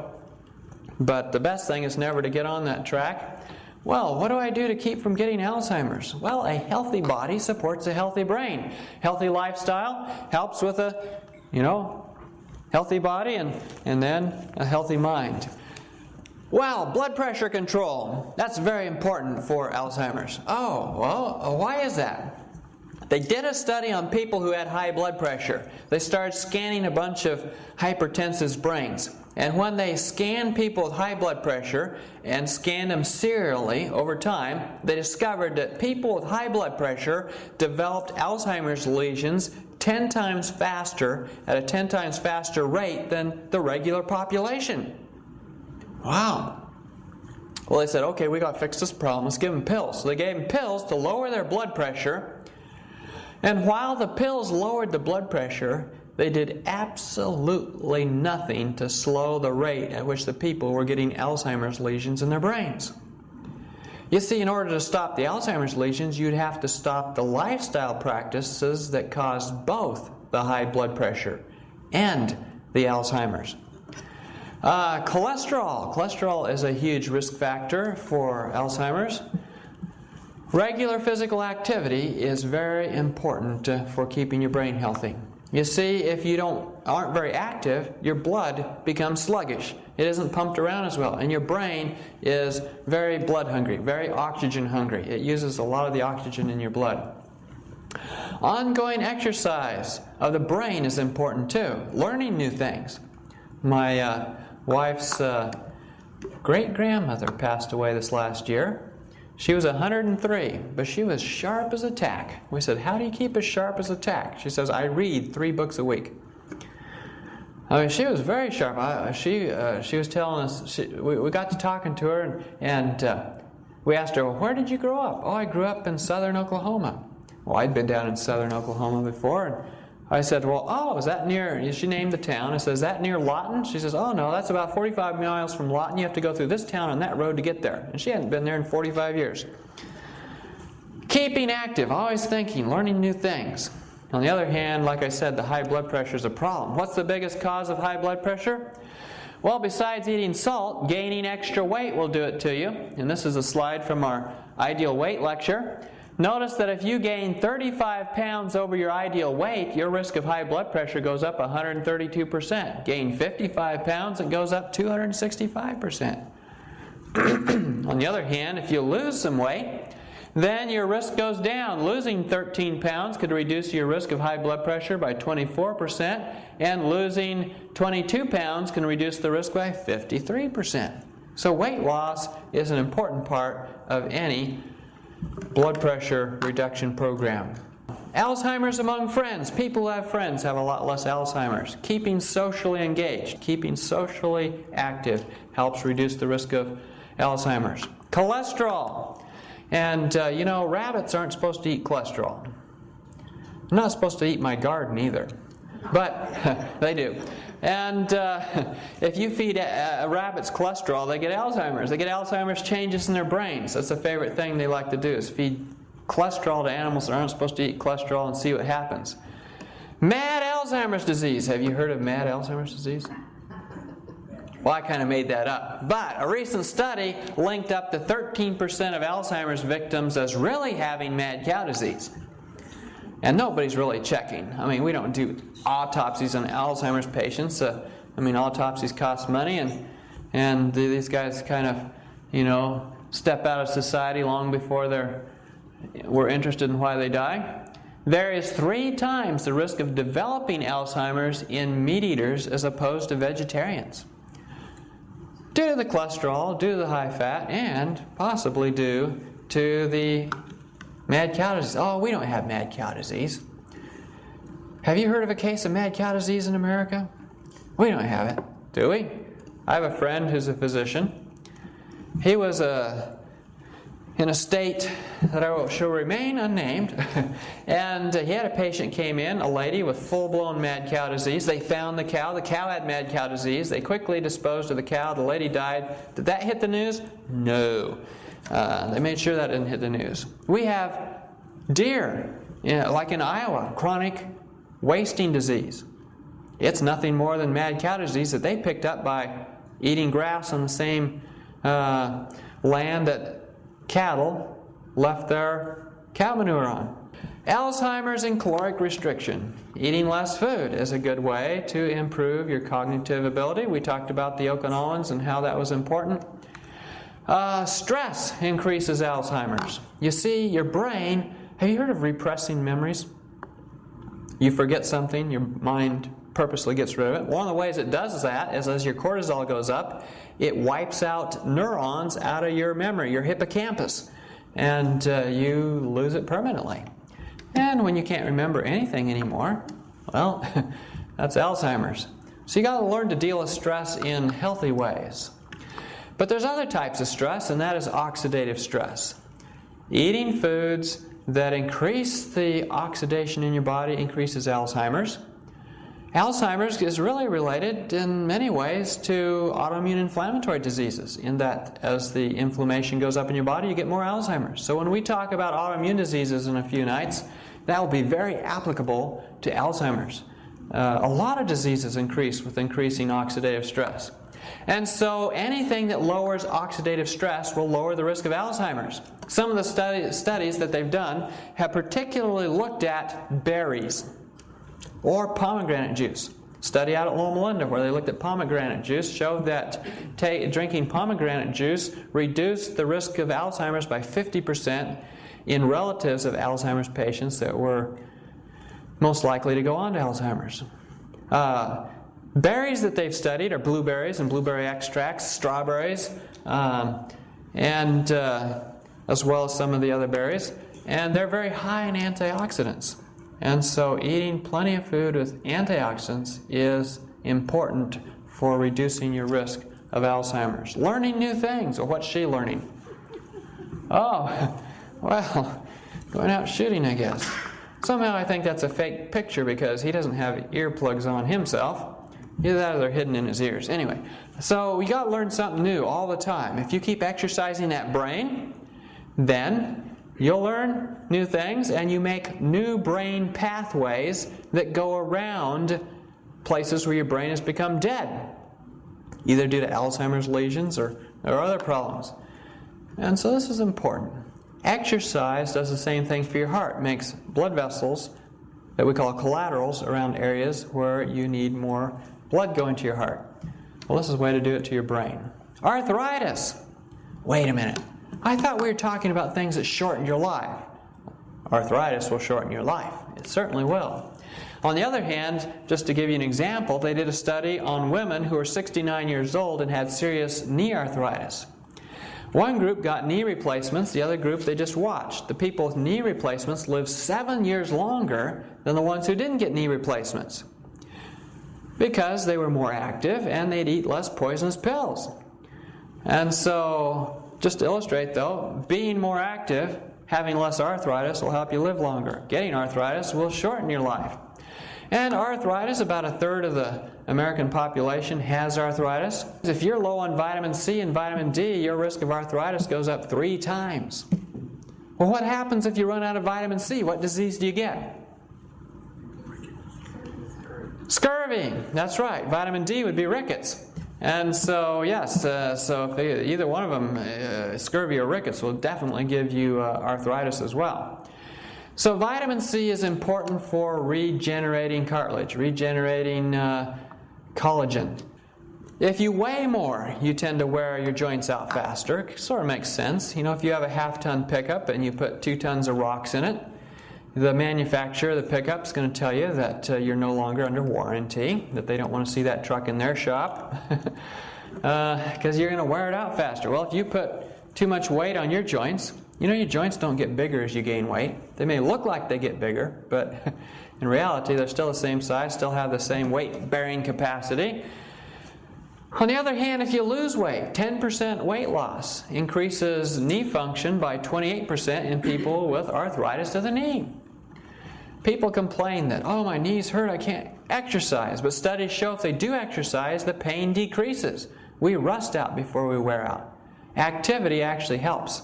But the best thing is never to get on that track. Well, what do I do to keep from getting Alzheimer's? Well, a healthy body supports a healthy brain. Healthy lifestyle helps with a, healthy body and then a healthy mind. Well, blood pressure control. That's very important for Alzheimer's. Oh, well, why is that? They did a study on people who had high blood pressure. They started scanning a bunch of hypertensive brains. And when they scanned people with high blood pressure and scanned them serially over time, they discovered that people with high blood pressure developed Alzheimer's lesions 10 times faster, at a 10 times faster rate than the regular population. Wow. Well, they said, okay, we got to fix this problem. Let's give them pills. So they gave them pills to lower their blood pressure. And while the pills lowered the blood pressure, they did absolutely nothing to slow the rate at which the people were getting Alzheimer's lesions in their brains. You see, in order to stop the Alzheimer's lesions, you'd have to stop the lifestyle practices that caused both the high blood pressure and the Alzheimer's. Cholesterol. Cholesterol is a huge risk factor for Alzheimer's. Regular physical activity is very important for keeping your brain healthy. You see, if you aren't very active, your blood becomes sluggish. It isn't pumped around as well, and your brain is very blood hungry, very oxygen hungry. It uses a lot of the oxygen in your blood. Ongoing exercise of the brain is important too. Learning new things. My wife's great-grandmother passed away this last year. She was 103, but she was sharp as a tack. We said, how do you keep as sharp as a tack? She says, I read 3 books a week. I mean, she was very sharp. She was telling us, we got to talking to her, and we asked her, well, where did you grow up? Oh, I grew up in southern Oklahoma. Well, I'd been down in southern Oklahoma before, and I said, well, is that near, she named the town. I said, is that near Lawton? She says, oh, no, that's about 45 miles from Lawton. You have to go through this town on that road to get there. And she hadn't been there in 45 years. Keeping active, always thinking, learning new things. On the other hand, like I said, the high blood pressure is a problem. What's the biggest cause of high blood pressure? Well, besides eating salt, gaining extra weight will do it to you. And this is a slide from our Ideal Weight lecture. Notice that if you gain 35 pounds over your ideal weight, your risk of high blood pressure goes up 132%. Gain 55 pounds, it goes up 265%. On the other hand, if you lose some weight, then your risk goes down. Losing 13 pounds could reduce your risk of high blood pressure by 24%, and losing 22 pounds can reduce the risk by 53%. So weight loss is an important part of any blood pressure reduction program. Alzheimer's among friends. People who have friends have a lot less Alzheimer's. Keeping socially engaged, keeping socially active helps reduce the risk of Alzheimer's. Cholesterol. And, rabbits aren't supposed to eat cholesterol. I'm not supposed to eat my garden either. But they do. And if you feed rabbits cholesterol, they get Alzheimer's. They get Alzheimer's changes in their brains. That's a favorite thing they like to do, is feed cholesterol to animals that aren't supposed to eat cholesterol and see what happens. Mad Alzheimer's disease. Have you heard of mad Alzheimer's disease? Well, I kind of made that up. But a recent study linked up to 13% of Alzheimer's victims as really having mad cow disease. And nobody's really checking. I mean, we don't do autopsies on Alzheimer's patients. Autopsies cost money, and these guys kind of, step out of society long before we're interested in why they die. There is 3 times the risk of developing Alzheimer's in meat eaters as opposed to vegetarians, due to the cholesterol, due to the high fat, and possibly due to the mad cow disease. Oh, we don't have mad cow disease. Have you heard of a case of mad cow disease in America? We don't have it, do we? I have a friend who's a physician, He was in a state that I shall remain unnamed, and he had a patient came in, a lady with full-blown mad cow disease. They found the cow had mad cow disease. They quickly disposed of the cow. The lady died. Did that hit the news? No. They made sure that didn't hit the news. We have deer, like in Iowa, chronic wasting disease. It's nothing more than mad cow disease that they picked up by eating grass on the same land that cattle left their cow manure on. Alzheimer's and caloric restriction. Eating less food is a good way to improve your cognitive ability. We talked about the Okanawans and how that was important. Stress increases Alzheimer's. You see, your brain, have you heard of repressing memories? You forget something, your mind purposely gets rid of it. One of the ways it does that is as your cortisol goes up, it wipes out neurons out of your memory, your hippocampus, and you lose it permanently. And when you can't remember anything anymore, well, that's Alzheimer's. So you got to learn to deal with stress in healthy ways. But there's other types of stress, and that is oxidative stress. Eating foods that increase the oxidation in your body increases Alzheimer's. Alzheimer's is really related in many ways to autoimmune inflammatory diseases, in that as the inflammation goes up in your body, you get more Alzheimer's. So when we talk about autoimmune diseases in a few nights, that will be very applicable to Alzheimer's. A lot of diseases increase with increasing oxidative stress. And so anything that lowers oxidative stress will lower the risk of Alzheimer's. Some of the studies that they've done have particularly looked at berries or pomegranate juice. Study out at Loma Linda where they looked at pomegranate juice showed that drinking pomegranate juice reduced the risk of Alzheimer's by 50% in relatives of Alzheimer's patients that were most likely to go on to Alzheimer's. Berries that they've studied are blueberries and blueberry extracts, strawberries, and as well as some of the other berries. And they're very high in antioxidants. And so eating plenty of food with antioxidants is important for reducing your risk of Alzheimer's. Learning new things. Or what's she learning? Oh, well, going out shooting, I guess. Somehow I think that's a fake picture because he doesn't have earplugs on himself. Either that or they're hidden in his ears. Anyway, so we got to learn something new all the time. If you keep exercising that brain, then you'll learn new things and you make new brain pathways that go around places where your brain has become dead, either due to Alzheimer's lesions or other problems. And so this is important. Exercise does the same thing for your heart. It makes blood vessels that we call collaterals around areas where you need more blood going to your heart. Well, this is a way to do it to your brain. Arthritis. Wait a minute. I thought we were talking about things that shorten your life. Arthritis will shorten your life. It certainly will. On the other hand, just to give you an example, they did a study on women who were 69 years old and had serious knee arthritis. One group got knee replacements, the other group they just watched. The people with knee replacements lived 7 years longer than the ones who didn't get knee replacements because they were more active and they'd eat less poisonous pills. And so, just to illustrate though, being more active, having less arthritis will help you live longer. Getting arthritis will shorten your life. And arthritis, about a third of the American population has arthritis. If you're low on vitamin C and vitamin D, your risk of arthritis goes up 3 times. Well, what happens if you run out of vitamin C? What disease do you get? Scurvy. That's right. Vitamin D would be rickets. And so, yes, so if either one of them, scurvy or rickets, will definitely give you arthritis as well. So vitamin C is important for regenerating cartilage, regenerating collagen. If you weigh more, you tend to wear your joints out faster. It sort of makes sense. You know, if you have a half-ton pickup and you put 2 tons of rocks in it, the manufacturer of the pickup is going to tell you that you're no longer under warranty, that they don't want to see that truck in their shop, because you're going to wear it out faster. Well, if you put too much weight on your joints, you know your joints don't get bigger as you gain weight. They may look like they get bigger, but in reality they're still the same size, still have the same weight-bearing capacity. On the other hand, if you lose weight, 10% weight loss increases knee function by 28% in people with arthritis of the knee. People complain that, oh, my knees hurt, I can't exercise. But studies show if they do exercise, the pain decreases. We rust out before we wear out. Activity actually helps.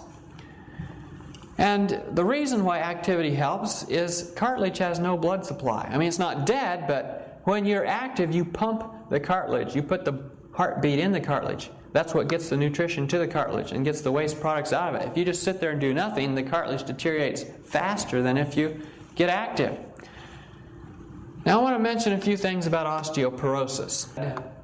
And the reason why activity helps is cartilage has no blood supply. I mean, it's not dead, but when you're active, you pump the cartilage. You put the heartbeat in the cartilage. That's what gets the nutrition to the cartilage and gets the waste products out of it. If you just sit there and do nothing, the cartilage deteriorates faster than if you get active. Now I want to mention a few things about osteoporosis.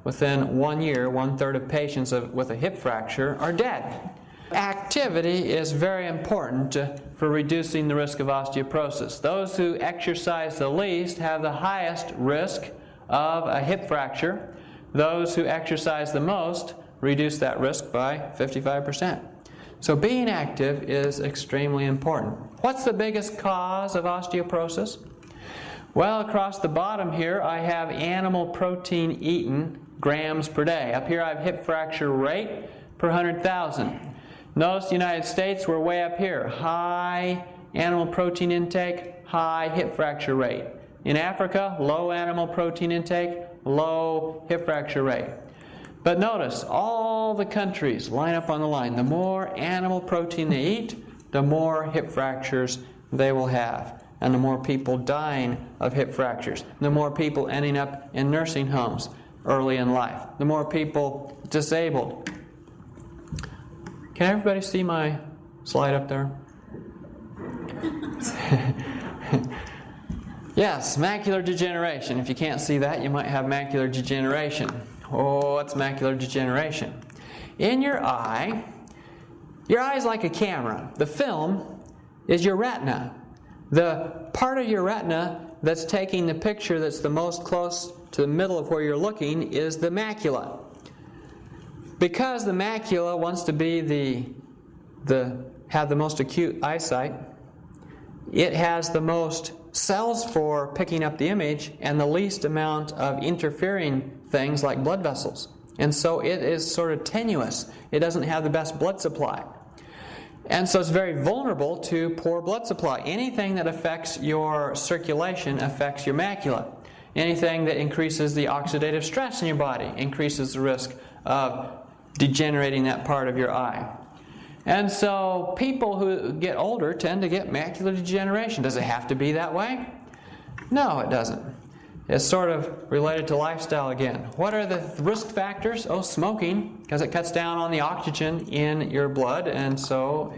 Within 1 year, 1/3 of patients with a hip fracture are dead. Activity is very important for reducing the risk of osteoporosis. Those who exercise the least have the highest risk of a hip fracture. Those who exercise the most reduce that risk by 55%. So being active is extremely important. What's the biggest cause of osteoporosis? Well, across the bottom here I have animal protein eaten grams per day. Up here I have hip fracture rate per 100,000. Notice the United States, we're way up here. High animal protein intake, high hip fracture rate. In Africa, low animal protein intake, low hip fracture rate. But notice, all the countries line up on the line. The more animal protein they eat, the more hip fractures they will have. And the more people dying of hip fractures. The more people ending up in nursing homes early in life. The more people disabled. Can everybody see my slide up there? Yes, macular degeneration. If you can't see that, you might have macular degeneration. Oh, what's macular degeneration? In your eye is like a camera. The film is your retina. The part of your retina that's taking the picture that's the most close to the middle of where you're looking is the macula. Because the macula wants to be have the most acute eyesight, it has the most cells for picking up the image and the least amount of interfering things like blood vessels. And so it is sort of tenuous. It doesn't have the best blood supply. And so it's very vulnerable to poor blood supply. Anything that affects your circulation affects your macula. Anything that increases the oxidative stress in your body increases the risk of degenerating that part of your eye. And so people who get older tend to get macular degeneration. Does it have to be that way? No, it doesn't. It's sort of related to lifestyle again. What are the risk factors? Oh, smoking, because it cuts down on the oxygen in your blood, and so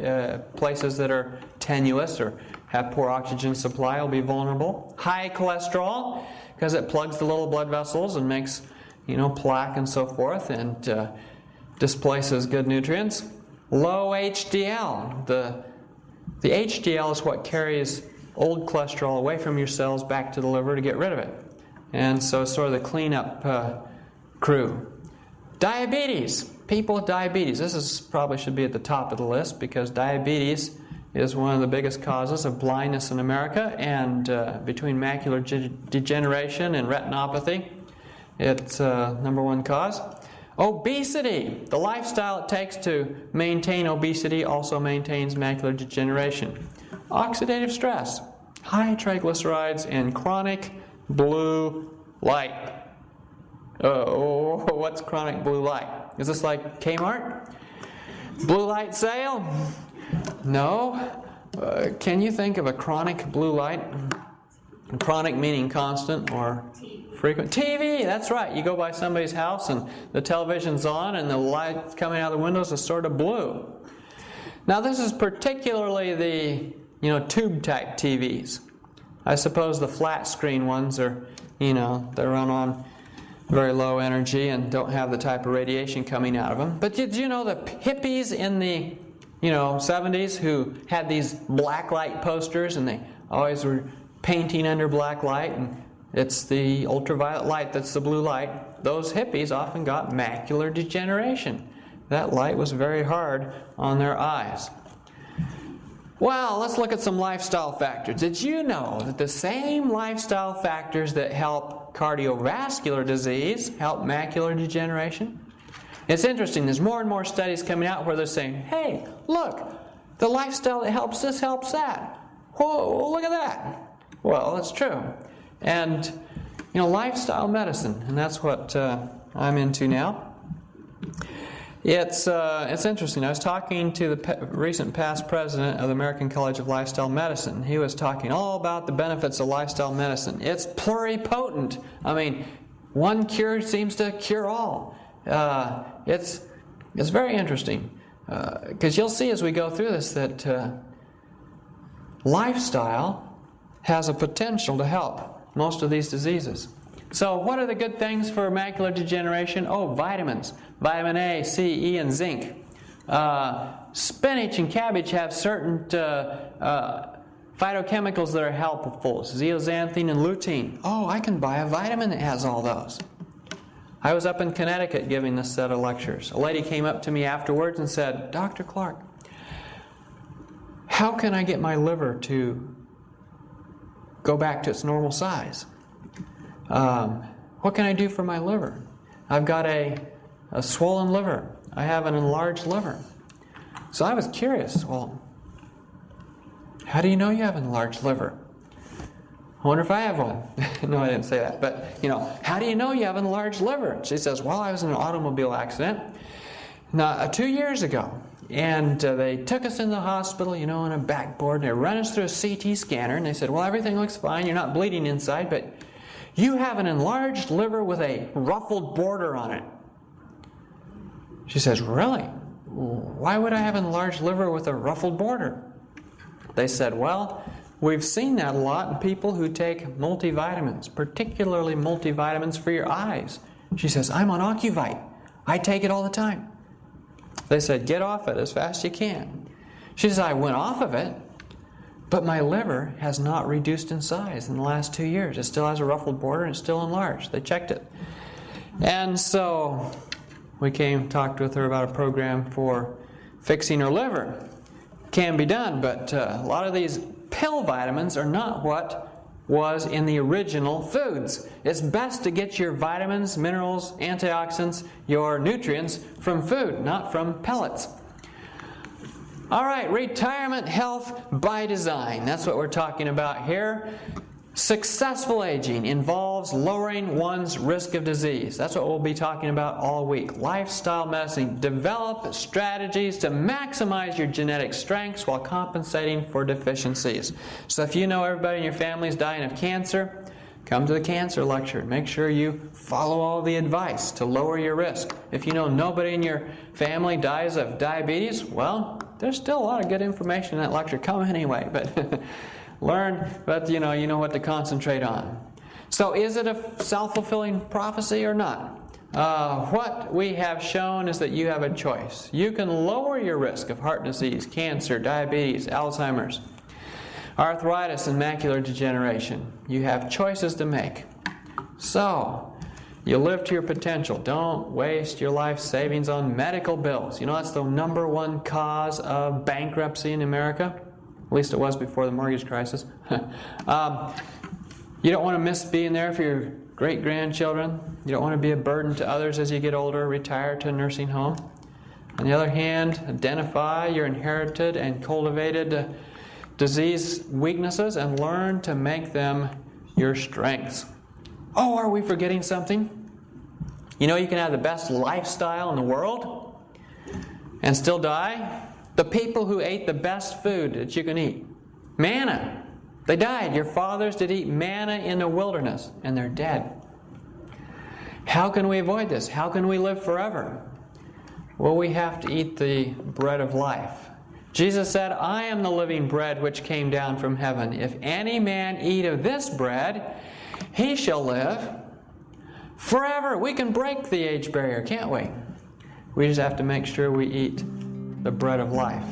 places that are tenuous or have poor oxygen supply will be vulnerable. High cholesterol, because it plugs the little blood vessels and makes, plaque and so forth, and displaces good nutrients. Low HDL. The HDL is what carries old cholesterol away from your cells back to the liver to get rid of it. And so it's sort of the cleanup crew. Diabetes. People with diabetes. This probably should be at the top of the list because diabetes is one of the biggest causes of blindness in America, and between macular degeneration and retinopathy, it's number one cause. Obesity. The lifestyle it takes to maintain obesity also maintains macular degeneration. Oxidative stress. High triglycerides and chronic blue light. What's chronic blue light? Is this like Kmart? Blue light sale? No. Can you think of a chronic blue light? Chronic meaning constant or frequent. TV, that's right. You go by somebody's house and the television's on and the light coming out of the windows is sort of blue. Now this is particularly the tube type TVs. I suppose the flat screen ones are, they run on very low energy and don't have the type of radiation coming out of them. But did you know the hippies in the 70s who had these black light posters and they always were painting under black light, and it's the ultraviolet light that's the blue light. Those hippies often got macular degeneration. That light was very hard on their eyes. Well, let's look at some lifestyle factors. Did you know that the same lifestyle factors that help cardiovascular disease help macular degeneration? It's interesting. There's more and more studies coming out where they're saying, hey, look, the lifestyle that helps this helps that. Whoa, look at that. Well, that's true. And, lifestyle medicine, and that's what I'm into now. It's interesting. I was talking to the recent past president of the American College of Lifestyle Medicine. He was talking all about the benefits of lifestyle medicine. It's pluripotent. I mean, one cure seems to cure all. It's very interesting because you'll see as we go through this that lifestyle has a potential to help most of these diseases. So what are the good things for macular degeneration? Oh, vitamins. Vitamin A, C, E, and zinc. Spinach and cabbage have certain phytochemicals that are helpful. Zeaxanthin and lutein. Oh, I can buy a vitamin that has all those. I was up in Connecticut giving this set of lectures. A lady came up to me afterwards and said, Dr. Clark, how can I get my liver to go back to its normal size? What can I do for my liver? I've got a swollen liver. I have an enlarged liver. So I was curious, well, how do you know you have an enlarged liver? I wonder if I have one. No, I didn't say that. But, how do you know you have an enlarged liver? She says, well, I was in an automobile accident 2 years ago. And they took us in the hospital, on a backboard, and they ran us through a CT scanner, and they said, well, everything looks fine. You're not bleeding inside, but you have an enlarged liver with a ruffled border on it. She says, really? Why would I have an enlarged liver with a ruffled border? They said, well, we've seen that a lot in people who take multivitamins, particularly multivitamins for your eyes. She says, I'm on Ocuvite. I take it all the time. They said, get off it as fast as you can. She says, I went off of it, but my liver has not reduced in size in the last 2 years. It still has a ruffled border and it's still enlarged. They checked it. And so we talked with her about a program for fixing her liver. Can be done, but a lot of these pill vitamins are not what was in the original foods. It's best to get your vitamins, minerals, antioxidants, your nutrients from food, not from pellets. All right, retirement health by design. That's what we're talking about here. Successful aging involves lowering one's risk of disease. That's what we'll be talking about all week. Lifestyle medicine. Develop strategies to maximize your genetic strengths while compensating for deficiencies. So if you know everybody in your family is dying of cancer, come to the cancer lecture. Make sure you follow all the advice to lower your risk. If you know nobody in your family dies of diabetes, well, there's still a lot of good information in that lecture. Come anyway, but learn, but you know what to concentrate on. So is it a self-fulfilling prophecy or not? What we have shown is that you have a choice. You can lower your risk of heart disease, cancer, diabetes, Alzheimer's, arthritis, and macular degeneration. You have choices to make. So, you live to your potential. Don't waste your life savings on medical bills. That's the number one cause of bankruptcy in America. At least it was before the mortgage crisis. You don't want to miss being there for your great-grandchildren. You don't want to be a burden to others as you get older, retire to a nursing home. On the other hand, identify your inherited and cultivated disease weaknesses and learn to make them your strengths. Oh, are we forgetting something? You can have the best lifestyle in the world and still die? The people who ate the best food that you can eat. Manna. They died. Your fathers did eat manna in the wilderness, and they're dead. How can we avoid this? How can we live forever? Well, we have to eat the bread of life. Jesus said, I am the living bread which came down from heaven. If any man eat of this bread, he shall live forever. We can break the age barrier, can't we? We just have to make sure we eat the bread of life.